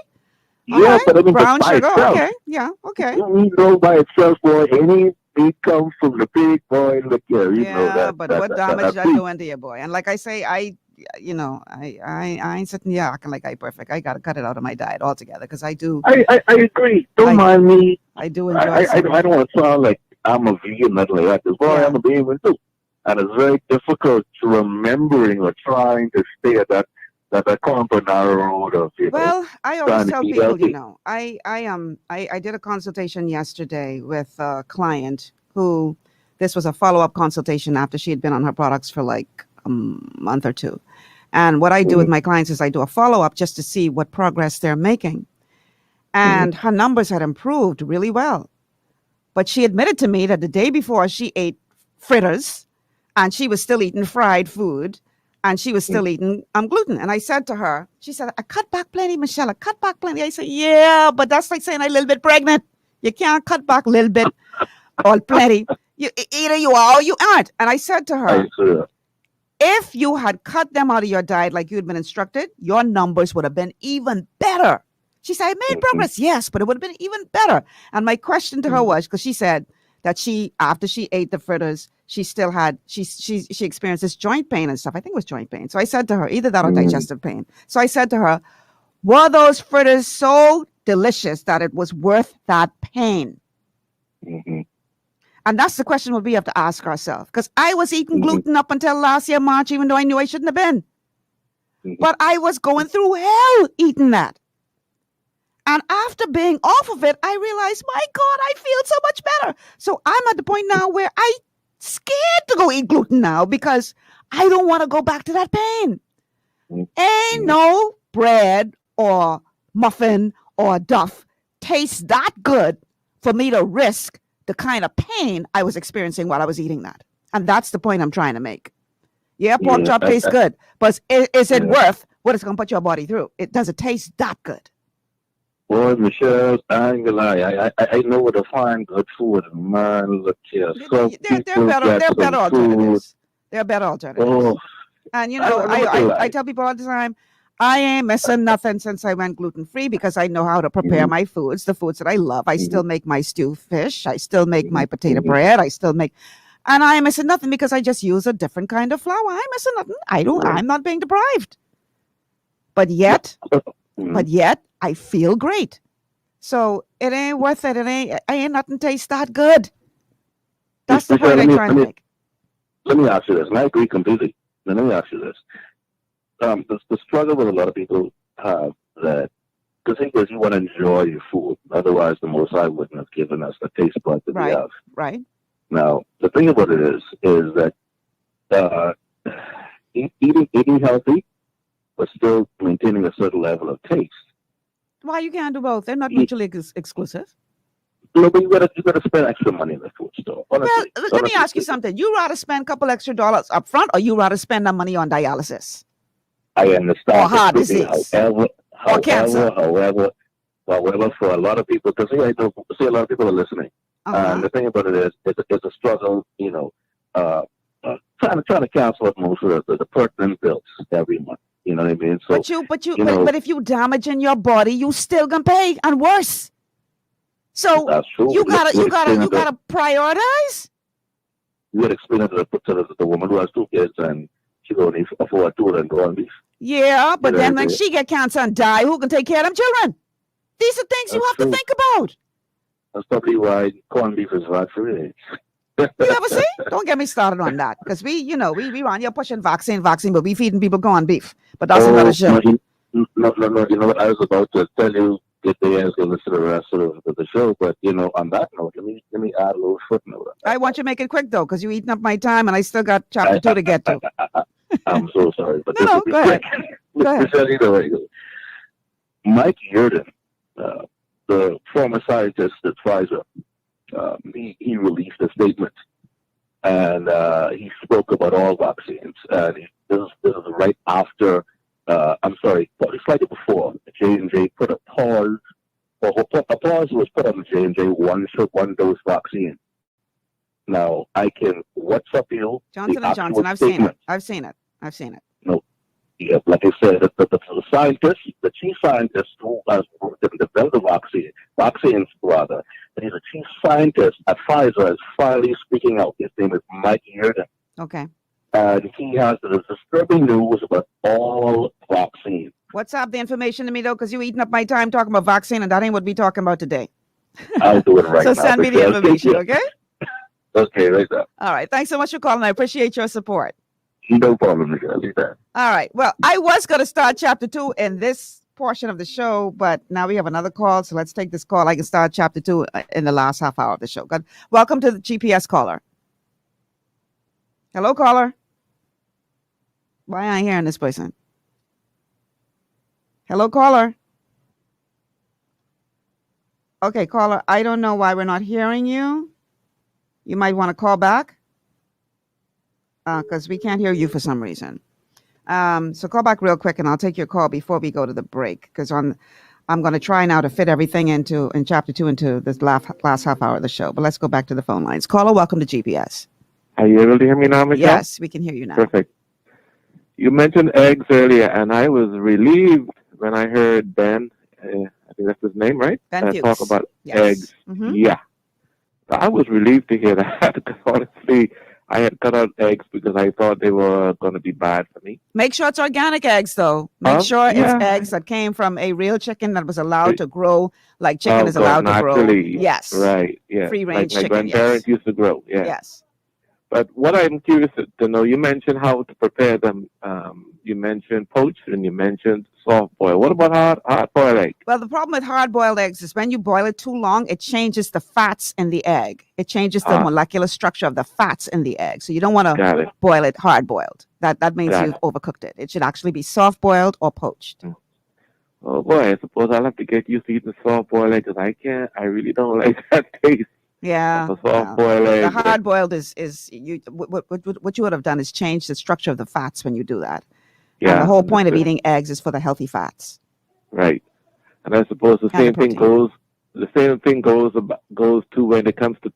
All right. But I mean, brown by sugar. itself, Okay. Yeah. Okay. By itself, boy, any meat comes from the pig, boy. Look here, but what damage that doing to you, boy? And like I say, I ain't sitting here acting like I perfect. I gotta cut it out of my diet altogether because I do. I agree. Don't mind me. I do enjoy. I don't want to sound like I'm a vegan, nothing like that. Because boy, I'm a vegan too. And it's very difficult to remembering or trying to stay at that comfort narrow road of Well, I always tell people, healthy. I did a consultation yesterday with a client who this was a follow-up consultation after she had been on her products for like a month or two. And what I do with my clients is I do a follow-up just to see what progress they're making. And her numbers had improved really well. But she admitted to me that the day before she ate fritters and she was still eating fried food and she was still eating gluten. And I said to her, she said, I cut back plenty, Michelle. I cut back plenty. I said, yeah, but that's like saying I'm a little bit pregnant. You can't cut back a little bit or plenty. Either you are or you aren't. And I said to her, if you had cut them out of your diet like you'd been instructed, your numbers would have been even better. She said, I made progress. Yes, but it would have been even better. And my question to her was, because she said that after she ate the fritters, she still had, she experienced this joint pain and stuff. I think it was joint pain. So I said to her, either that or digestive pain. So I said to her, were those fritters so delicious that it was worth that pain? And that's the question we have to ask ourselves. Because I was eating gluten up until last year, March, even though I knew I shouldn't have been. But I was going through hell eating that. And after being off of it, I realized, my God, I feel so much better. So I'm at the point now where I'm scared to go eat gluten now because I don't want to go back to that pain. Ain't no bread or muffin or duff tastes that good for me to risk the kind of pain I was experiencing while I was eating that. And that's the point I'm trying to make. Yeah, pork chop tastes good, but is it worth what it's going to put your body through? Does it taste that good? Boy, Michelle, I ain't gonna lie. I know where to find good food. Man, look here. They're better alternatives. They're better alternatives. Oh. And I tell people all the time, I ain't missing nothing since I went gluten-free because I know how to prepare my foods, the foods that I love. I still make my stew fish. I still make my potato bread. I still make, and I ain't missing nothing because I just use a different kind of flour. I ain't missing nothing. I'm not being deprived. But yet, I feel great. So it ain't worth it. I ain't nothing taste that good. That's the point I'm trying to make. Let me ask you this, and I agree completely. Now, let me ask you this. The struggle with a lot of people have that, because I think you want to enjoy your food. Otherwise, the Most High wouldn't have given us the taste bud that we have. Right. Now, the thing about it is that eating healthy, but still maintaining a certain level of taste. Why you can't do both? They're not mutually exclusive. No, but you gotta spend extra money in the food store. Honestly, let me ask you something. You rather spend a couple extra dollars up front, or you rather spend that money on dialysis? I understand. Or heart disease. Or cancer. However, for a lot of people, because a lot of people are listening. And the thing about it is, it's a struggle, trying to cancel out most of the pertinent bills every month. You know what I mean? So, but if you damaging your body, you still gonna pay, and worse. So that's true. you gotta prioritize. You would explain it to the woman who has 2 kids and she can only afford 2 and go on beef. Yeah, but then when she get cancer and die, who can take care of them children? These are things you have to think about. That's probably why corned beef is bad for you. You ever see? Don't get me started on that, because we run here pushing vaccine, but we feeding people corned beef. But that's another show. No. You know what? I was about to tell you that they are going to listen to the rest of the show, but on that note, let me add a little footnote. I want you to make it quick though, because you're eating up my time, and I still got chapter 2 to get to. I'm so sorry, but no, go ahead. Go ahead. Mike Yerden, the former scientist at Pfizer, he released a statement, and he spoke about all vaccines. And this is right after, slightly before J&J put a pause. A pause was put on the J&J one dose vaccine. Now I can WhatsApp you Johnson the & Johnson. I've seen it. No, yeah, like I said, the scientist, the chief scientist who has developed the vaccines rather, and he's a chief scientist at Pfizer, is finally speaking out. His name is Mike Yerden. Okay. And he has the disturbing news about all vaccines. WhatsApp the information to me though, because you're eating up my time talking about vaccine, and that ain't what we're talking about today. I'll do it right now. So send me the information, okay? Okay, right there. All right. Thanks so much for calling. I appreciate your support. No problem, Michelle. Leave that. All right. Well, I was going to start chapter 2 in this portion of the show, but now we have another call, so let's take this call. I can start chapter 2 in the last half hour of the show. Good. Welcome to the GPS caller. Hello, caller. Why am I hearing this person? Hello, caller. Okay, caller, I don't know why we're not hearing you. You might want to call back because we can't hear you for some reason. So call back real quick, and I'll take your call before we go to the break, because I'm going to try now to fit everything in chapter 2 into this last half hour of the show. But let's go back to the phone lines. Caller, welcome to GPS. Are you able to hear me now, Michelle? Yes, we can hear you now. Perfect. You mentioned eggs earlier, and I was relieved when I heard Ben, I think that's his name, right? Ben Fuchs. Talk about Yes. eggs. Mhm. Yeah. I was relieved to hear that, because honestly, I had cut out eggs because I thought they were going to be bad for me. Make sure it's organic eggs, though. Make sure it's eggs that came from a real chicken that was allowed to grow like chicken is allowed to grow. Naturally. Yes. Right, yeah. Free range like my chicken, grandparents used to grow, yeah. Yes. But what I'm curious to know, you mentioned how to prepare them. You mentioned poached and you mentioned soft boil. What about hard boiled egg? Well, the problem with hard-boiled eggs is when you boil it too long, it changes the fats in the egg. It changes the molecular structure of the fats in the egg. So you don't want to boil it hard-boiled. That means you've overcooked it. It should actually be soft-boiled or poached. Oh boy, I suppose I'll have to get used to eating soft boiled egg, because I really don't like that taste. Yeah. Of a soft boiled egg. The hard-boiled is you. What you would have done is change the structure of the fats when you do that. Yeah. And the whole point of eating eggs is for the healthy fats. Right. And I suppose the same thing goes. The same thing goes to when it comes to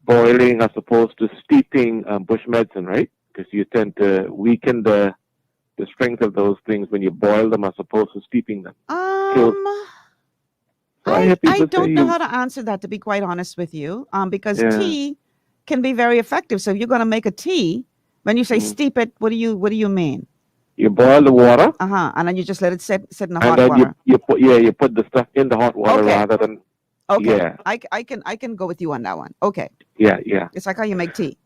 boiling, as opposed to steeping bush medicine, right? Because you tend to weaken the the strength of those things when you boil them as opposed to steeping them? I don't know how to answer that, to be quite honest with you, because tea can be very effective. So if you're going to make a tea, when you say steep it, what do you mean? You boil the water. And then you just let it sit in the and hot then water. you put the stuff in the hot water rather than. Okay. Yeah. I can go with you on that one. Okay. Yeah. It's like how you make tea.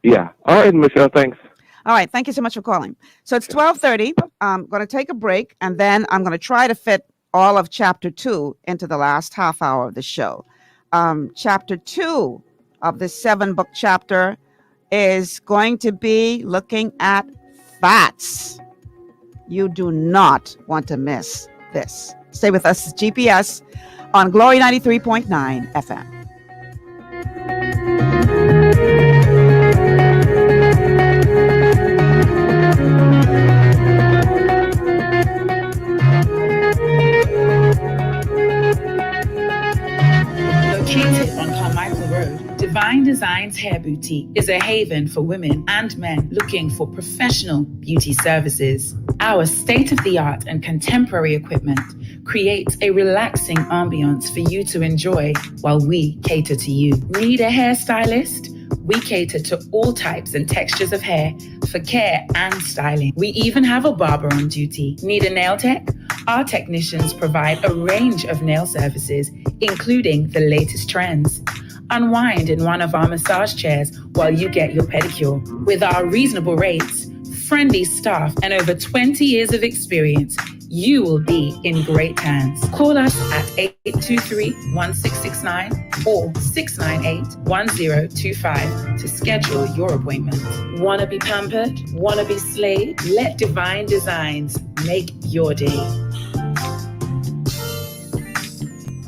Yeah. All right, Michelle. Thanks. All right. Thank you so much for calling. So it's 12:30. I'm going to take a break, and then I'm going to try to fit all of chapter 2 into the last half hour of the show. Chapter 2 of this 7-book chapter is going to be looking at fats. You do not want to miss this. Stay with us, GPS, on Glory 93.9 FM. Located on Carmichael Road, Divine Designs Hair Boutique is a haven for women and men looking for professional beauty services. Our state-of-the-art and contemporary equipment creates a relaxing ambiance for you to enjoy while we cater to you. Need a hairstylist? We cater to all types and textures of hair for care and styling. We even have a barber on duty. Need a nail tech? Our technicians provide a range of nail services, including the latest trends. Unwind in one of our massage chairs while you get your pedicure. With our reasonable rates, friendly staff, and over 20 years of experience, you will be in great hands. Call us at 823-1669 or 698-1025 to schedule your appointment. Want to be pampered? Want to be slayed? Let Divine Designs make your day.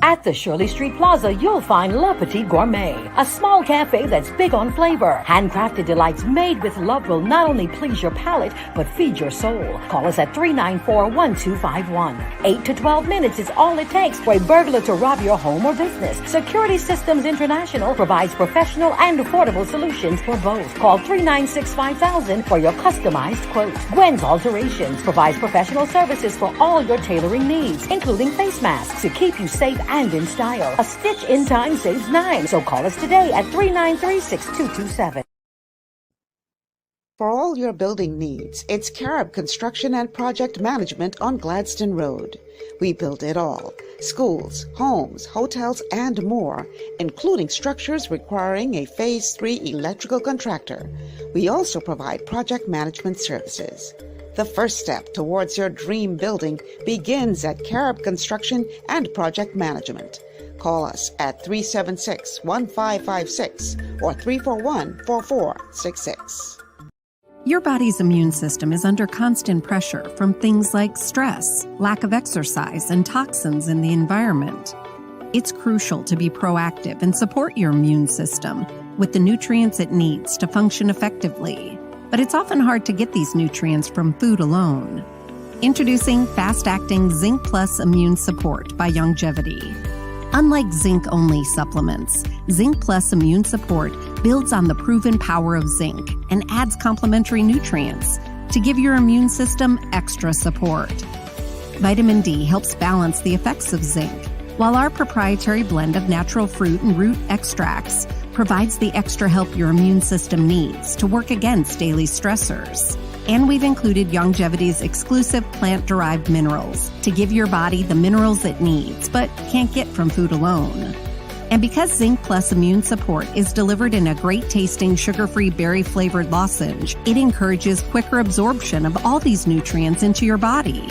At the Shirley Street Plaza, you'll find Le Petit Gourmet, a small cafe that's big on flavor. Handcrafted delights made with love will not only please your palate, but feed your soul. Call us at 394-1251. 8 to 12 minutes is all it takes for a burglar to rob your home or business. Security Systems International provides professional and affordable solutions for both. Call 396-5000 for your customized quote. Gwen's Alterations provides professional services for all your tailoring needs, including face masks to keep you safe and in style. A stitch in time saves 9. So call us today at 393-6227. For all your building needs, it's Carib Construction and Project Management on Gladstone Road. We build it all. Schools, homes, hotels, and more, including structures requiring a Phase 3 electrical contractor. We also provide project management services. The first step towards your dream building begins at Carib Construction and Project Management. Call us at 376-1556 or 341-4466. Your body's immune system is under constant pressure from things like stress, lack of exercise, and toxins in the environment. It's crucial to be proactive and support your immune system with the nutrients it needs to function effectively. But it's often hard to get these nutrients from food alone. Introducing fast-acting Zinc Plus Immune Support by Longevity. Unlike zinc-only supplements, Zinc Plus Immune Support builds on the proven power of zinc and adds complementary nutrients to give your immune system extra support. Vitamin D helps balance the effects of zinc, while our proprietary blend of natural fruit and root extracts provides the extra help your immune system needs to work against daily stressors. And we've included Longevity's exclusive plant-derived minerals to give your body the minerals it needs, but can't get from food alone. And because Zinc Plus Immune Support is delivered in a great-tasting, sugar-free, berry-flavored lozenge, it encourages quicker absorption of all these nutrients into your body.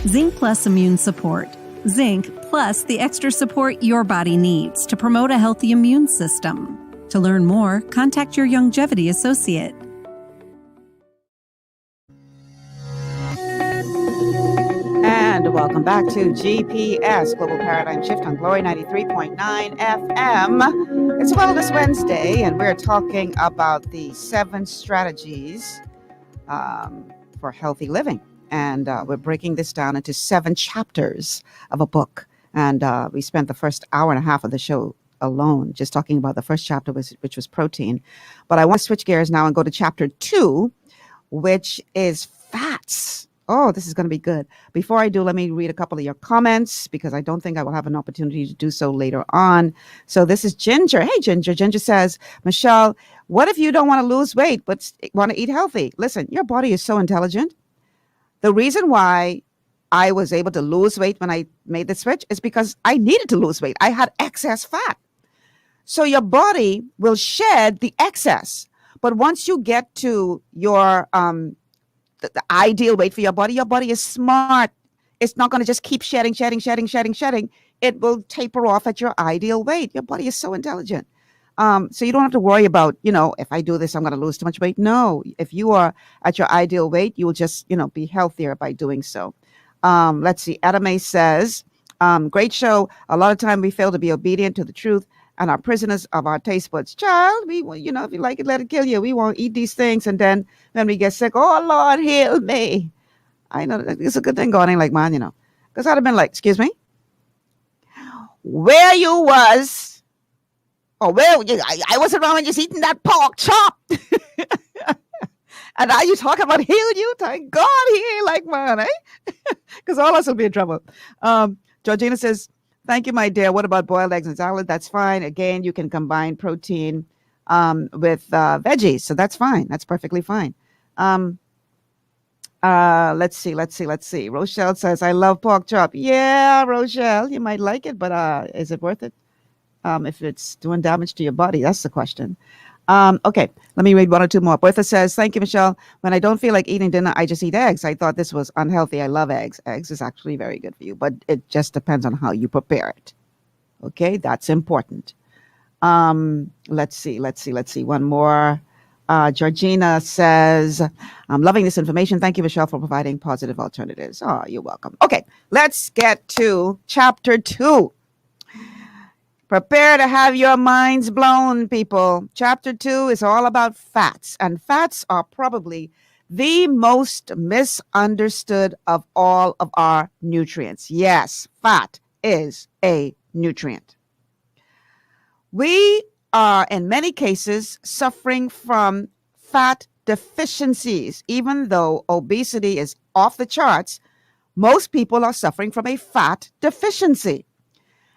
Zinc Plus Immune Support. Zinc plus the extra support your body needs to promote a healthy immune system. To learn more, contact your Longevity associate. And welcome back to GPS, Global Paradigm Shift on Glory 93.9 FM. It's Wellness Wednesday, and we're talking about the 7 strategies for healthy living. And we're breaking this down into 7 chapters of a book. And we spent the first hour and a half of the show alone just talking about the first chapter, which was protein. But I want to switch gears now and go to chapter 2, which is fat. fats. Oh, this is going to be good. Before I do, let me read a couple of your comments because I don't think I will have an opportunity to do so later on. So this is Ginger. Hey, Ginger. Ginger says, Michelle, what if you don't want to lose weight but want to eat healthy? Listen, your body is so intelligent. The reason why I was able to lose weight when I made the switch is because I needed to lose weight. I had excess fat. So your body will shed the excess. But once you get to your the ideal weight for your body is smart. It's not going to just keep shedding. It will taper off at your ideal weight. Your body is so intelligent. So you don't have to worry about, if I do this, I'm going to lose too much weight. No, if you are at your ideal weight, you will just, be healthier by doing so. Let's see. Adame says, great show. A lot of time we fail to be obedient to the truth and are prisoners of our taste buds. Child, if you like it, let it kill you. We won't eat these things. And then when we get sick, oh, Lord, heal me. I know it's a good thing going in like mine, because I'd have been like, excuse me, where you was, or where I wasn't around when you was eating that pork chop. And now you talk about heal you? Thank God he ain't like mine, eh? Because all of us will be in trouble. Georgina says, thank you, my dear. What about boiled eggs and salad? That's fine. Again, you can combine protein with veggies. So that's fine. That's perfectly fine. Let's see. Rochelle says, I love pork chop. Yeah, Rochelle, you might like it, but is it worth it? If it's doing damage to your body, that's the question. Okay, let me read one or two more. Bertha says, thank you, Michelle. When I don't feel like eating dinner, I just eat eggs. I thought this was unhealthy. I love eggs. Eggs is actually very good for you, but it just depends on how you prepare it. Okay, that's important. Let's see. One more. Georgina says, I'm loving this information. Thank you, Michelle, for providing positive alternatives. Oh, you're welcome. Okay, let's get to chapter 2. Prepare to have your minds blown, people. Chapter 2 is all about fats, and fats are probably the most misunderstood of all of our nutrients. Yes, fat is a nutrient. We are, in many cases, suffering from fat deficiencies. Even though obesity is off the charts, most people are suffering from a fat deficiency.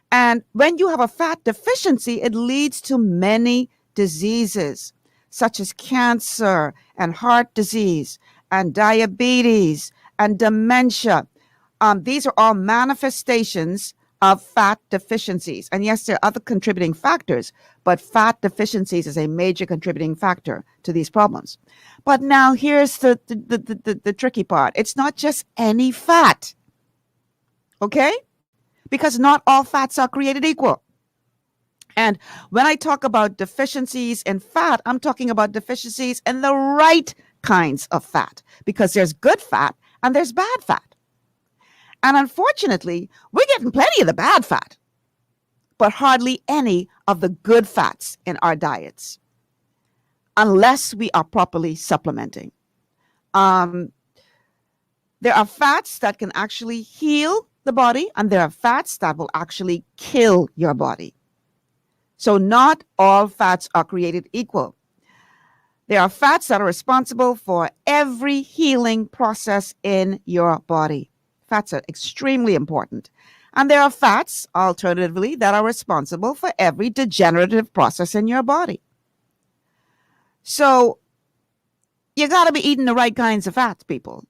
And when you have a fat deficiency, it leads to many diseases, such as cancer and heart disease and diabetes and dementia. These are all manifestations of fat deficiencies. And yes, there are other contributing factors, but fat deficiencies is a major contributing factor to these problems. But now here's the tricky part. It's not just any fat, okay? Because not all fats are created equal. And when I talk about deficiencies in fat, I'm talking about deficiencies in the right kinds of fat, because there's good fat and there's bad fat. And unfortunately, we're getting plenty of the bad fat, but hardly any of the good fats in our diets, unless we are properly supplementing. There are fats that can actually heal the body, and there are fats that will actually kill your body. So not all fats are created equal. There are fats that are responsible for every healing process in your body. Fats are extremely important. And there are fats, alternatively, that are responsible for every degenerative process in your body. So you got to be eating the right kinds of fats, people.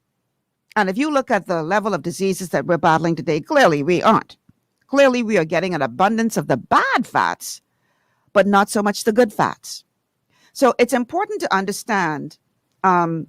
And if you look at the level of diseases that we're battling today, clearly we aren't. Clearly we are getting an abundance of the bad fats, but not so much the good fats. So it's important to understand in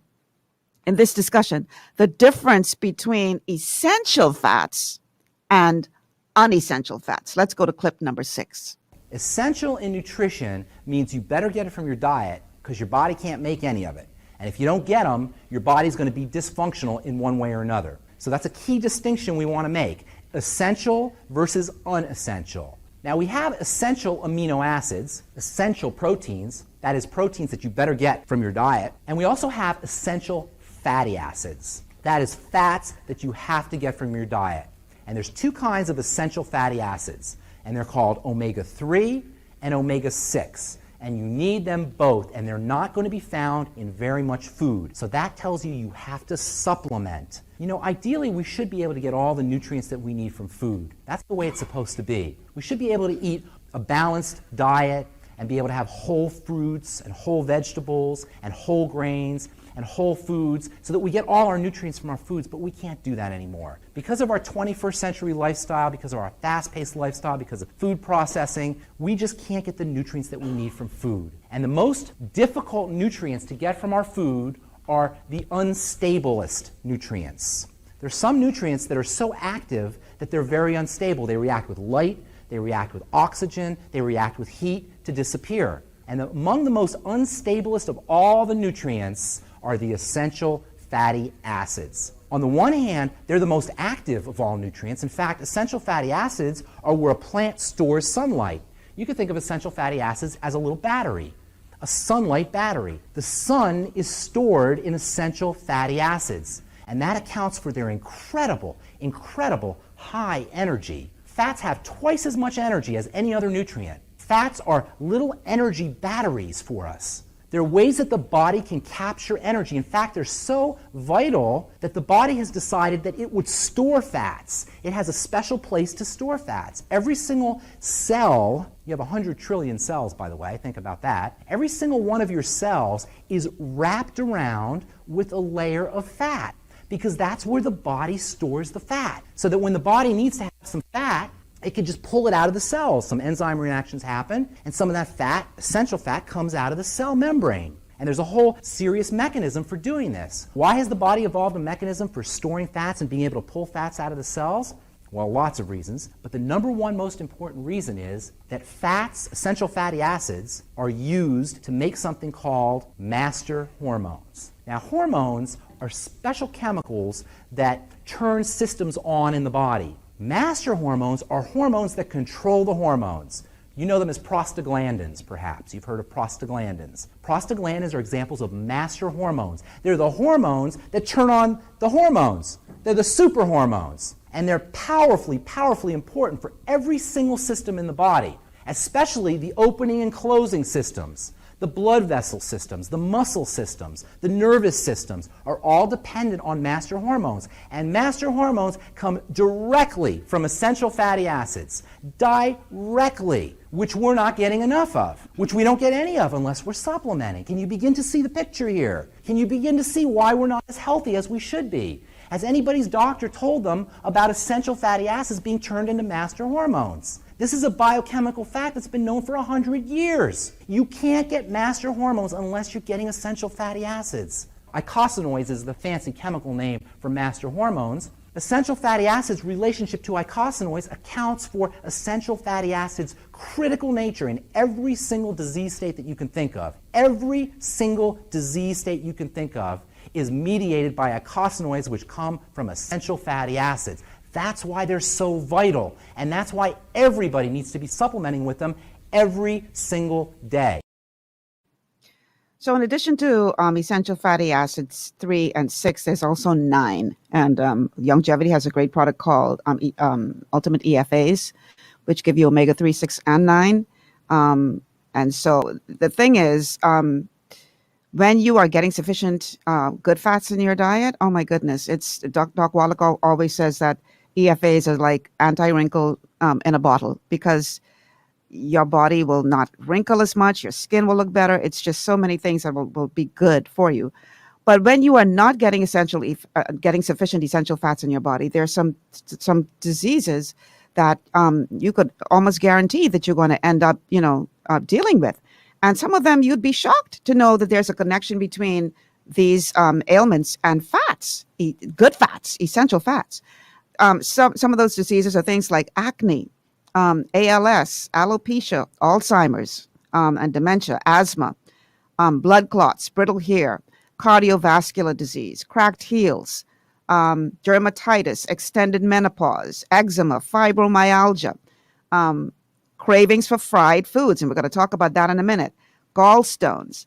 this discussion the difference between essential fats and unessential fats. Let's go to clip number 6. Essential in nutrition means you better get it from your diet because your body can't make any of it. And if you don't get them, your body's going to be dysfunctional in one way or another. So that's a key distinction we want to make. Essential versus unessential. Now we have essential amino acids, essential proteins, that is proteins that you better get from your diet. And we also have essential fatty acids. That is fats that you have to get from your diet. And there's 2 kinds of essential fatty acids, and they're called omega-3 and omega-6. and you need them both, and they're not going to be found in very much food. So that tells you you have to supplement. You know, ideally we should be able to get all the nutrients that we need from food. That's the way it's supposed to be. We should be able to eat a balanced diet and be able to have whole fruits and whole vegetables and whole grains and whole foods so that we get all our nutrients from our foods, but we can't do that anymore. Because of our 21st century lifestyle, because of our fast-paced lifestyle, because of food processing, we just can't get the nutrients that we need from food. And the most difficult nutrients to get from our food are the unstablest nutrients. There's some nutrients that are so active that they're very unstable. They react with light, they react with oxygen, they react with heat to disappear. And among the most unstablest of all the nutrients are the essential fatty acids. On the one hand, they're the most active of all nutrients. In fact, essential fatty acids are where a plant stores sunlight. You can think of essential fatty acids as a little battery, a sunlight battery. The sun is stored in essential fatty acids, and that accounts for their incredible high energy. Fats have twice as much energy as any other nutrient. Fats are little energy batteries for us. They're ways that the body can capture energy. In fact, they're so vital that the body has decided that it would store fats. It has a special place to store fats. Every single cell, you have 100 trillion cells, by the way, think about that. Every single one of your cells is wrapped around with a layer of fat because that's where the body stores the fat. So that when the body needs to have some fat, it can just pull it out of the cells. Some enzyme reactions happen, and some of that fat, essential fat, comes out of the cell membrane. And there's a whole serious mechanism for doing this. Why has the body evolved a mechanism for storing fats and being able to pull fats out of the cells? Well, lots of reasons, but the number one most important reason is that fats, essential fatty acids, are used to make something called master hormones. Now, hormones are special chemicals that turn systems on in the body. Master hormones are hormones that control the hormones. You know them as prostaglandins, perhaps. You've heard of prostaglandins. Prostaglandins are examples of master hormones. They're the hormones that turn on the hormones. They're the super hormones. And they're powerfully important for every single system in the body, especially the opening and closing systems. The blood vessel systems, the muscle systems, the nervous systems are all dependent on master hormones. And master hormones come directly from essential fatty acids, directly, which we're not getting enough of, which we don't get any of unless we're supplementing. Can you begin to see the picture here? Can you begin to see why we're not as healthy as we should be? Has anybody's doctor told them about essential fatty acids being turned into master hormones? This is a biochemical fact that's been known for 100 years. You can't get master hormones unless you're getting essential fatty acids. Eicosanoids is the fancy chemical name for master hormones. Essential fatty acids' relationship to eicosanoids accounts for essential fatty acids' critical nature in every single disease state that you can think of. Every single disease state you can think of is mediated by eicosanoids, which come from essential fatty acids. That's why they're so vital, and that's why everybody needs to be supplementing with them every single day. So in addition to essential fatty acids 3 and 6, there's also 9. And Longevity has a great product called Ultimate EFAs, which give you omega-3, 6, and 9. And so the thing is, when you are getting sufficient good fats in your diet, oh my goodness, it's Doc Wallach always says that EFAs are like anti-wrinkle in a bottle because your body will not wrinkle as much, your skin will look better. It's just so many things that will be good for you. But when you are not getting getting sufficient essential fats in your body, there are some diseases that you could almost guarantee that you're going to end up, dealing with. And some of them you'd be shocked to know that there's a connection between these ailments and fats, good fats, essential fats. Some of those diseases are things like acne, ALS, alopecia, Alzheimer's, and dementia, asthma, blood clots, brittle hair, cardiovascular disease, cracked heels, dermatitis, extended menopause, eczema, fibromyalgia, cravings for fried foods, and we're going to talk about that in a minute, gallstones,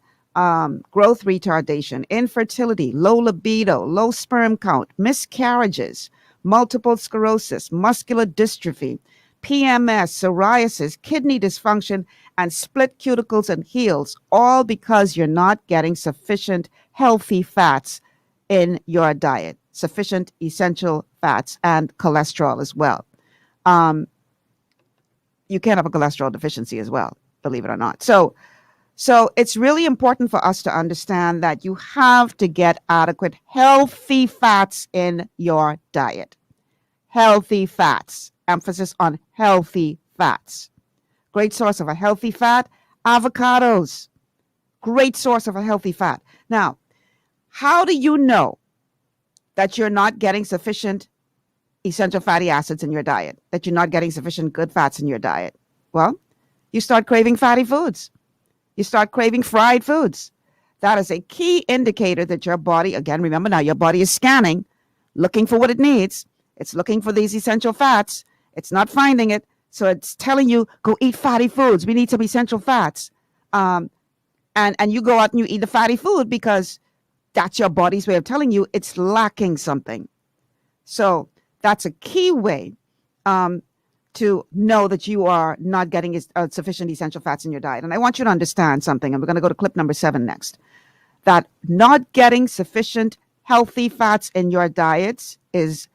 growth retardation, infertility, low libido, low sperm count, miscarriages, multiple sclerosis, muscular dystrophy, PMS, psoriasis, kidney dysfunction, and split cuticles and heels, all because you're not getting sufficient healthy fats in your diet, sufficient essential fats and cholesterol as well. You can have a cholesterol deficiency as well, believe it or not. So it's really important for us to understand that you have to get adequate healthy fats in your diet. Healthy fats. Emphasis on healthy fats. Great source of a healthy fat, avocados. Great source of a healthy fat. Now, how do you know that you're not getting sufficient essential fatty acids in your diet, that you're not getting sufficient good fats in your diet? Well, you start craving fatty foods. You start craving fried foods. That is a key indicator that your body, again, remember now, your body is scanning, looking for what it needs. It's looking for these essential fats. It's not finding it. So it's telling you, go eat fatty foods. We need some essential fats. And you go out and you eat the fatty food because that's your body's way of telling you it's lacking something. So that's a key way to know that you are not getting sufficient essential fats in your diet. And I want you to understand something, and we're going to go to clip number 7 next, that not getting sufficient healthy fats in your diets is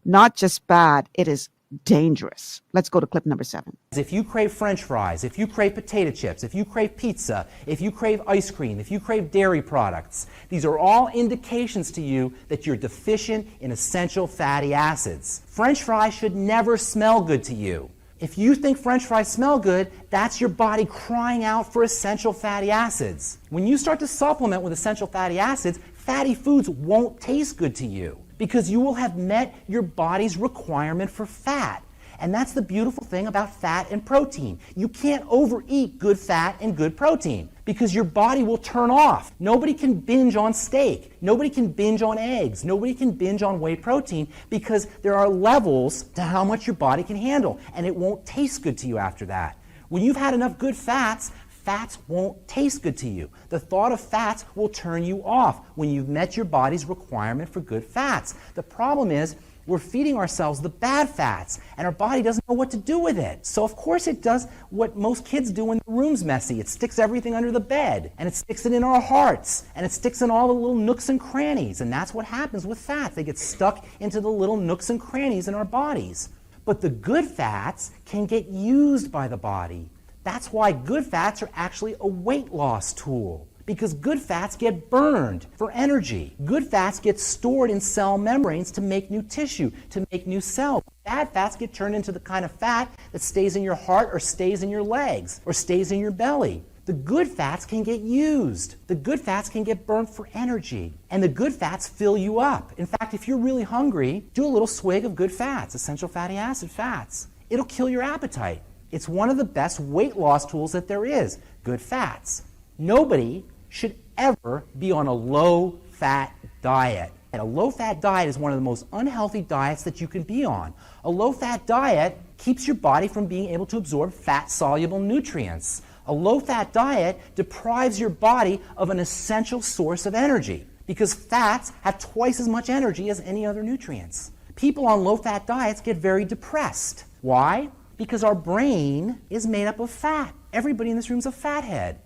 not just bad, it is dangerous. Let's go to clip number 7. If you crave French fries, if you crave potato chips, if you crave pizza, if you crave ice cream, if you crave dairy products, these are all indications to you that you're deficient in essential fatty acids. French fries should never smell good to you. If you think French fries smell good, that's your body crying out for essential fatty acids. When you start to supplement with essential fatty acids, fatty foods won't taste good to you, because you will have met your body's requirement for fat. And that's the beautiful thing about fat and protein. You can't overeat good fat and good protein because your body will turn off. Nobody can binge on steak. Nobody can binge on eggs. Nobody can binge on whey protein because there are levels to how much your body can handle, and it won't taste good to you after that. When you've had enough good fats, fats won't taste good to you. The thought of fats will turn you off when you've met your body's requirement for good fats. The problem is we're feeding ourselves the bad fats, and our body doesn't know what to do with it. So of course it does what most kids do when the room's messy. It sticks everything under the bed, and it sticks it in our hearts, and it sticks in all the little nooks and crannies, and that's what happens with fats. They get stuck into the little nooks and crannies in our bodies. But the good fats can get used by the body. That's why good fats are actually a weight loss tool, because good fats get burned for energy. Good fats get stored in cell membranes to make new tissue, to make new cells. Bad fats get turned into the kind of fat that stays in your heart or stays in your legs or stays in your belly. The good fats can get used. The good fats can get burned for energy. And the good fats fill you up. In fact, if you're really hungry, do a little swig of good fats, essential fatty acid fats. It'll kill your appetite. It's one of the best weight loss tools that there is, good fats. Nobody should ever be on a low-fat diet. And a low-fat diet is one of the most unhealthy diets that you can be on. A low-fat diet keeps your body from being able to absorb fat-soluble nutrients. A low-fat diet deprives your body of an essential source of energy because fats have twice as much energy as any other nutrients. People on low-fat diets get very depressed. Why? Because our brain is made up of fat. Everybody in this room is a fathead.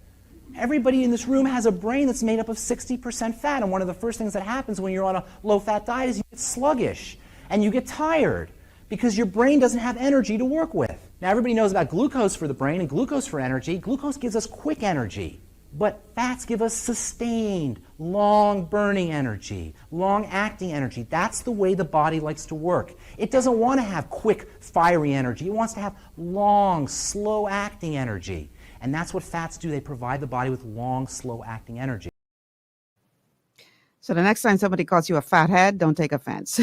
Everybody in this room has a brain that's made up of 60% fat, and one of the first things that happens when you're on a low-fat diet is you get sluggish and you get tired because your brain doesn't have energy to work with. Now everybody knows about glucose for the brain and glucose for energy. Glucose gives us quick energy, but fats give us sustained, long-burning energy, long-acting energy. That's the way the body likes to work. It doesn't want to have quick, fiery energy. It wants to have long, slow-acting energy. And that's what fats do. They provide the body with long, slow-acting energy. So the next time somebody calls you a fathead, don't take offense.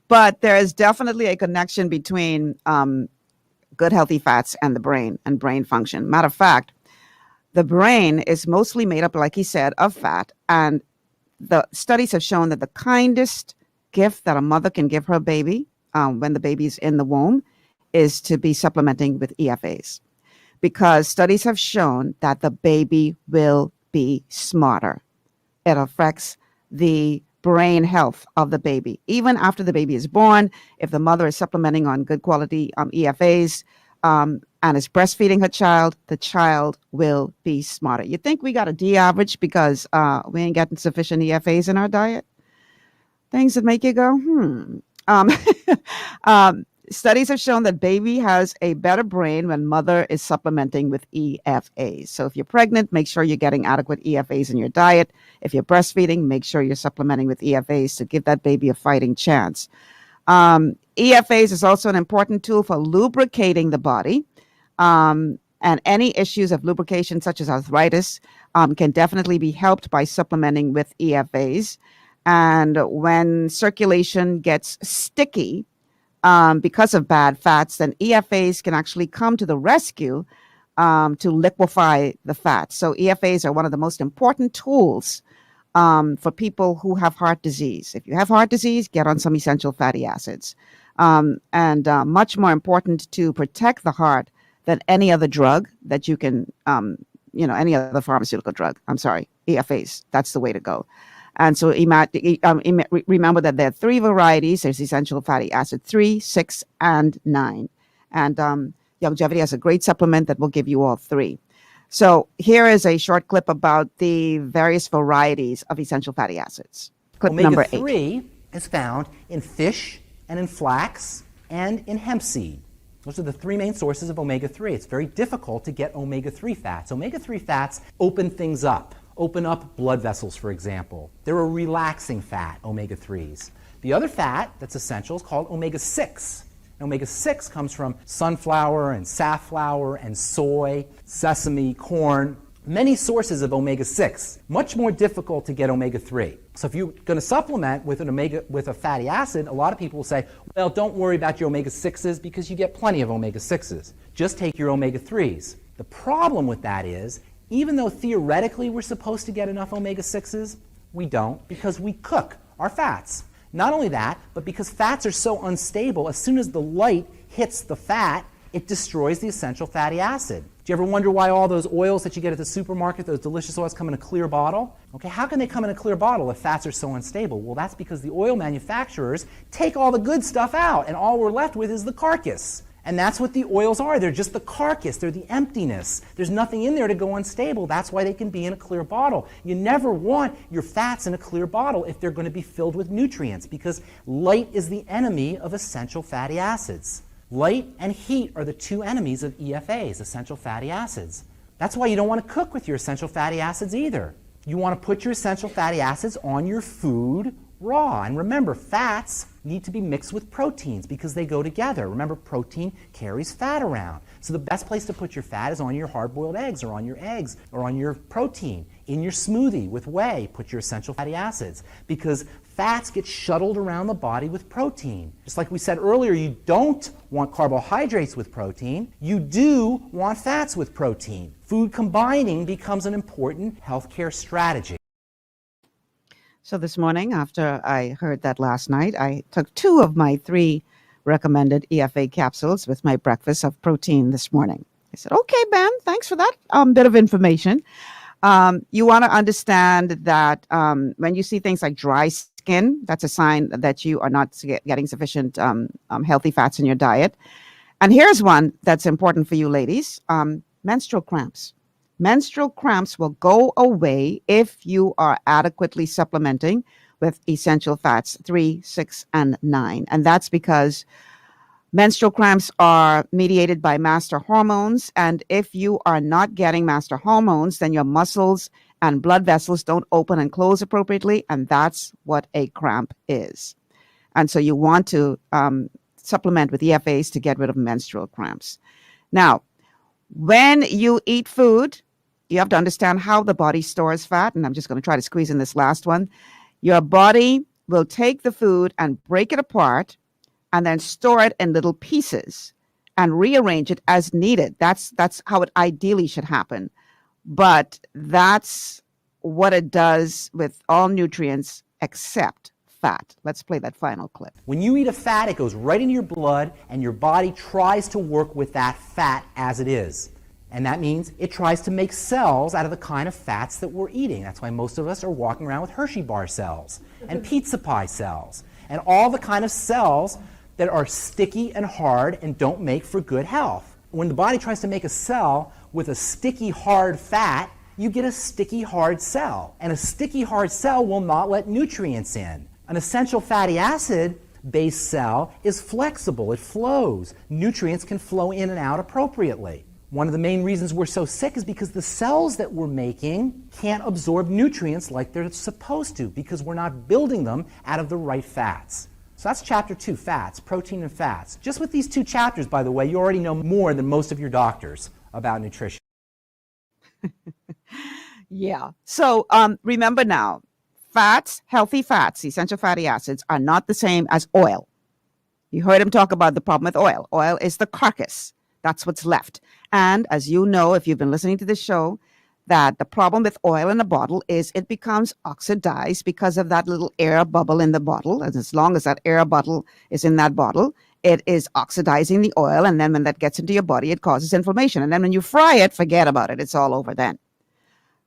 But there is definitely a connection between good, healthy fats and the brain and brain function. Matter of fact, the brain is mostly made up, like he said, of fat. And the studies have shown that the kindest gift that a mother can give her baby when the baby's in the womb is to be supplementing with EFAs. Because studies have shown that the baby will be smarter. It affects the brain health of the baby. Even after the baby is born, if the mother is supplementing on good quality EFAs and is breastfeeding her child, the child will be smarter. You think we got a D average because we ain't getting sufficient EFAs in our diet? Things that make you go, Studies have shown that baby has a better brain when mother is supplementing with EFAs. So if you're pregnant, make sure you're getting adequate EFAs in your diet. If you're breastfeeding, make sure you're supplementing with EFAs to give that baby a fighting chance. EFAs is also an important tool for lubricating the body. And any issues of lubrication, such as arthritis, can definitely be helped by supplementing with EFAs. And when circulation gets sticky, because of bad fats, then EFAs can actually come to the rescue to liquefy the fat. So EFAs are one of the most important tools for people who have heart disease. If you have heart disease, get on some essential fatty acids. And much more important to protect the heart than any other drug that you can, any other pharmaceutical drug. I'm sorry, EFAs. That's the way to go. And so remember that there are 3 varieties. There's essential fatty acid 3, 6, and 9. And Longevity has a great supplement that will give you all 3. So here is a short clip about the various varieties of essential fatty acids. Clip number 8. Omega-3 is found in fish and in flax and in hemp seed. Those are the 3 main sources of omega-3. It's very difficult to get omega-3 fats. Omega-3 fats open things up. Open up blood vessels, for example. They're a relaxing fat, omega-3s. The other fat that's essential is called omega-6. Omega-6 comes from sunflower and safflower and soy, sesame, corn, many sources of omega-6. Much more difficult to get omega-3. So if you're going to supplement with a fatty acid, a lot of people will say, well, don't worry about your omega-6s because you get plenty of omega-6s. Just take your omega-3s. The problem with that is, even though theoretically we're supposed to get enough omega-6s, we don't because we cook our fats. Not only that, but because fats are so unstable, as soon as the light hits the fat, it destroys the essential fatty acid. Do you ever wonder why all those oils that you get at the supermarket, those delicious oils, come in a clear bottle? Okay, how can they come in a clear bottle if fats are so unstable? Well, that's because the oil manufacturers take all the good stuff out, and all we're left with is the carcass. And that's what the oils are. They're just the carcass. They're the emptiness. There's nothing in there to go unstable. That's why they can be in a clear bottle. You never want your fats in a clear bottle if they're going to be filled with nutrients, because light is the enemy of essential fatty acids. Light and heat are the 2 enemies of EFAs, essential fatty acids. That's why you don't want to cook with your essential fatty acids either. You want to put your essential fatty acids on your food raw. And remember, fats need to be mixed with proteins because they go together. Remember, protein carries fat around. So the best place to put your fat is on your hard-boiled eggs or on your protein. In your smoothie with whey, put your essential fatty acids because fats get shuttled around the body with protein. Just like we said earlier, you don't want carbohydrates with protein. You do want fats with protein. Food combining becomes an important healthcare strategy. So this morning, after I heard that last night, I took 2 of my 3 recommended EFA capsules with my breakfast of protein this morning. I said, okay, Ben, thanks for that bit of information. You want to understand that when you see things like dry skin, that's a sign that you are not getting sufficient healthy fats in your diet. And here's one that's important for you ladies, menstrual cramps. Menstrual cramps will go away if you are adequately supplementing with essential fats 3, 6, and 9. And that's because menstrual cramps are mediated by master hormones. And if you are not getting master hormones, then your muscles and blood vessels don't open and close appropriately. And that's what a cramp is. And so you want to supplement with EFAs to get rid of menstrual cramps. Now, when you eat food, you have to understand how the body stores fat. And I'm just going to try to squeeze in this last one. Your body will take the food and break it apart and then store it in little pieces and rearrange it as needed. That's how it ideally should happen. But that's what it does with all nutrients except fat. Let's play that final clip. When you eat a fat, it goes right into your blood, and your body tries to work with that fat as it is. And that means it tries to make cells out of the kind of fats that we're eating. That's why most of us are walking around with Hershey bar cells and pizza pie cells and all the kind of cells that are sticky and hard and don't make for good health. When the body tries to make a cell with a sticky, hard fat, you get a sticky, hard cell. And a sticky, hard cell will not let nutrients in. An essential fatty acid-based cell is flexible. It flows. Nutrients can flow in and out appropriately. One of the main reasons we're so sick is because the cells that we're making can't absorb nutrients like they're supposed to because we're not building them out of the right fats. So that's chapter 2, fats, protein and fats. Just with these 2 chapters, by the way, you already know more than most of your doctors about nutrition. Yeah. So remember now, fats, healthy fats, essential fatty acids are not the same as oil. You heard him talk about the problem with oil. Oil is the carcass. That's what's left. And as you know, if you've been listening to this show, that the problem with oil in a bottle is it becomes oxidized because of that little air bubble in the bottle. And as long as that air bubble is in that bottle, it is oxidizing the oil. And then when that gets into your body, it causes inflammation. And then when you fry it, forget about it. It's all over then.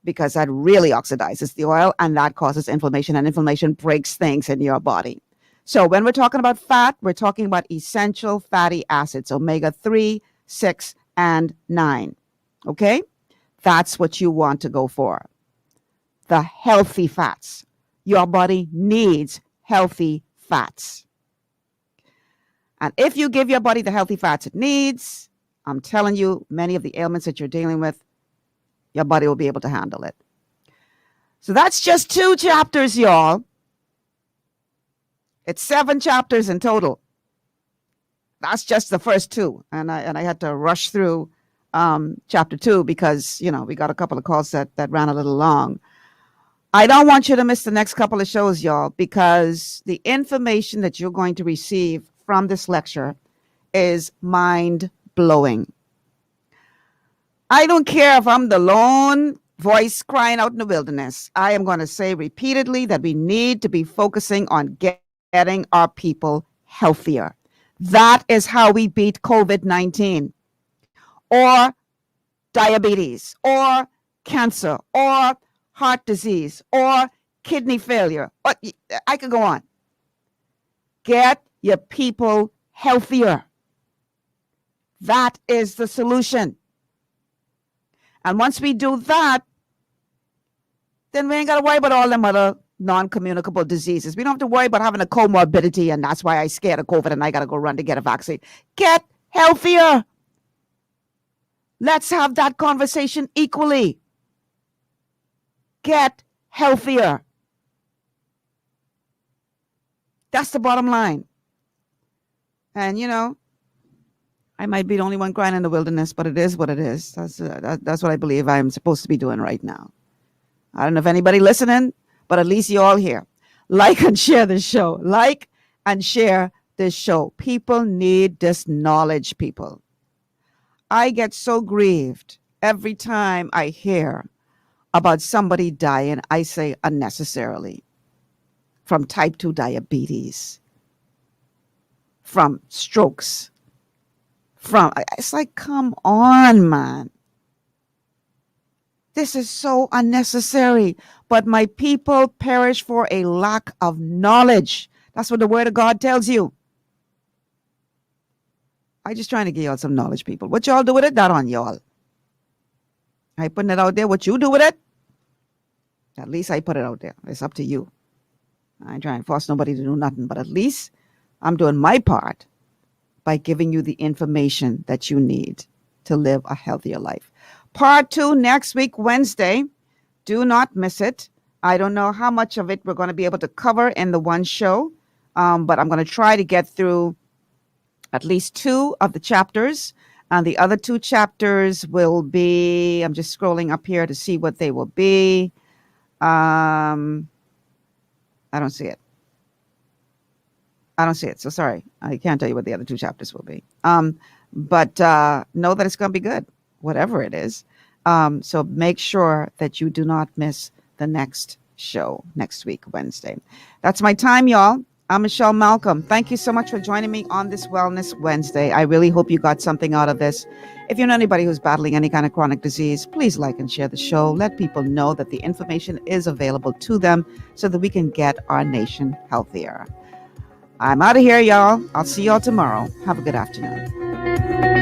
Because that really oxidizes the oil and that causes inflammation. And inflammation breaks things in your body. So when we're talking about fat, we're talking about essential fatty acids, omega-3, 6, and 9. Okay? That's what you want to go for. The healthy fats. Your body needs healthy fats. And if you give your body the healthy fats it needs, I'm telling you, many of the ailments that you're dealing with, your body will be able to handle it. So that's just 2 chapters, y'all. It's 7 chapters in total. That's just the first 2. And I had to rush through chapter 2 because, you know, we got a couple of calls that ran a little long. I don't want you to miss the next couple of shows, y'all, because the information that you're going to receive from this lecture is mind-blowing. I don't care if I'm the lone voice crying out in the wilderness. I am going to say repeatedly that we need to be focusing on getting our people healthier. That is how we beat COVID-19 or diabetes or cancer or heart disease or kidney failure. I could go on. Get your people healthier. That is the solution. And once we do that, then we ain't got to worry about all them other non-communicable diseases. We don't have to worry about having a comorbidity, and that's why I scared of COVID and I got to go run to get a vaccine. Get healthier. Let's have that conversation equally. Get healthier. That's the bottom line. And, you know, I might be the only one crying in the wilderness, but it is what it is. That's what I believe I'm supposed to be doing right now. I don't know if anybody listening, but at least you all here. Like and share this show. Like and share this show. People need this knowledge, people. I get so grieved every time I hear about somebody dying, I say unnecessarily, from type 2 diabetes, from strokes, it's like, come on, man. This is so unnecessary. But my people perish for a lack of knowledge. That's what the word of God tells you. I just trying to give y'all some knowledge, people. What y'all do with it, that on y'all. I putting it out there. What you do with it, at least I put it out there. It's up to you. I ain't trying to force nobody to do nothing, but at least I'm doing my part by giving you the information that you need to live a healthier life. Part 2 next week, Wednesday. Do not miss it. I don't know how much of it we're going to be able to cover in the one show, but I'm going to try to get through at least 2 of the chapters. And the other 2 chapters will be, I'm just scrolling up here to see what they will be. I don't see it. So sorry. I can't tell you what the other 2 chapters will be. But know that it's going to be good, whatever it is. So make sure that you do not miss the next show next week, Wednesday. That's my time, y'all. I'm Michelle Malcolm. Thank you so much for joining me on this Wellness Wednesday. I really hope you got something out of this. If you know anybody who's battling any kind of chronic disease, please like and share the show. Let people know that the information is available to them so that we can get our nation healthier. I'm out of here, y'all. I'll see y'all tomorrow. Have a good afternoon.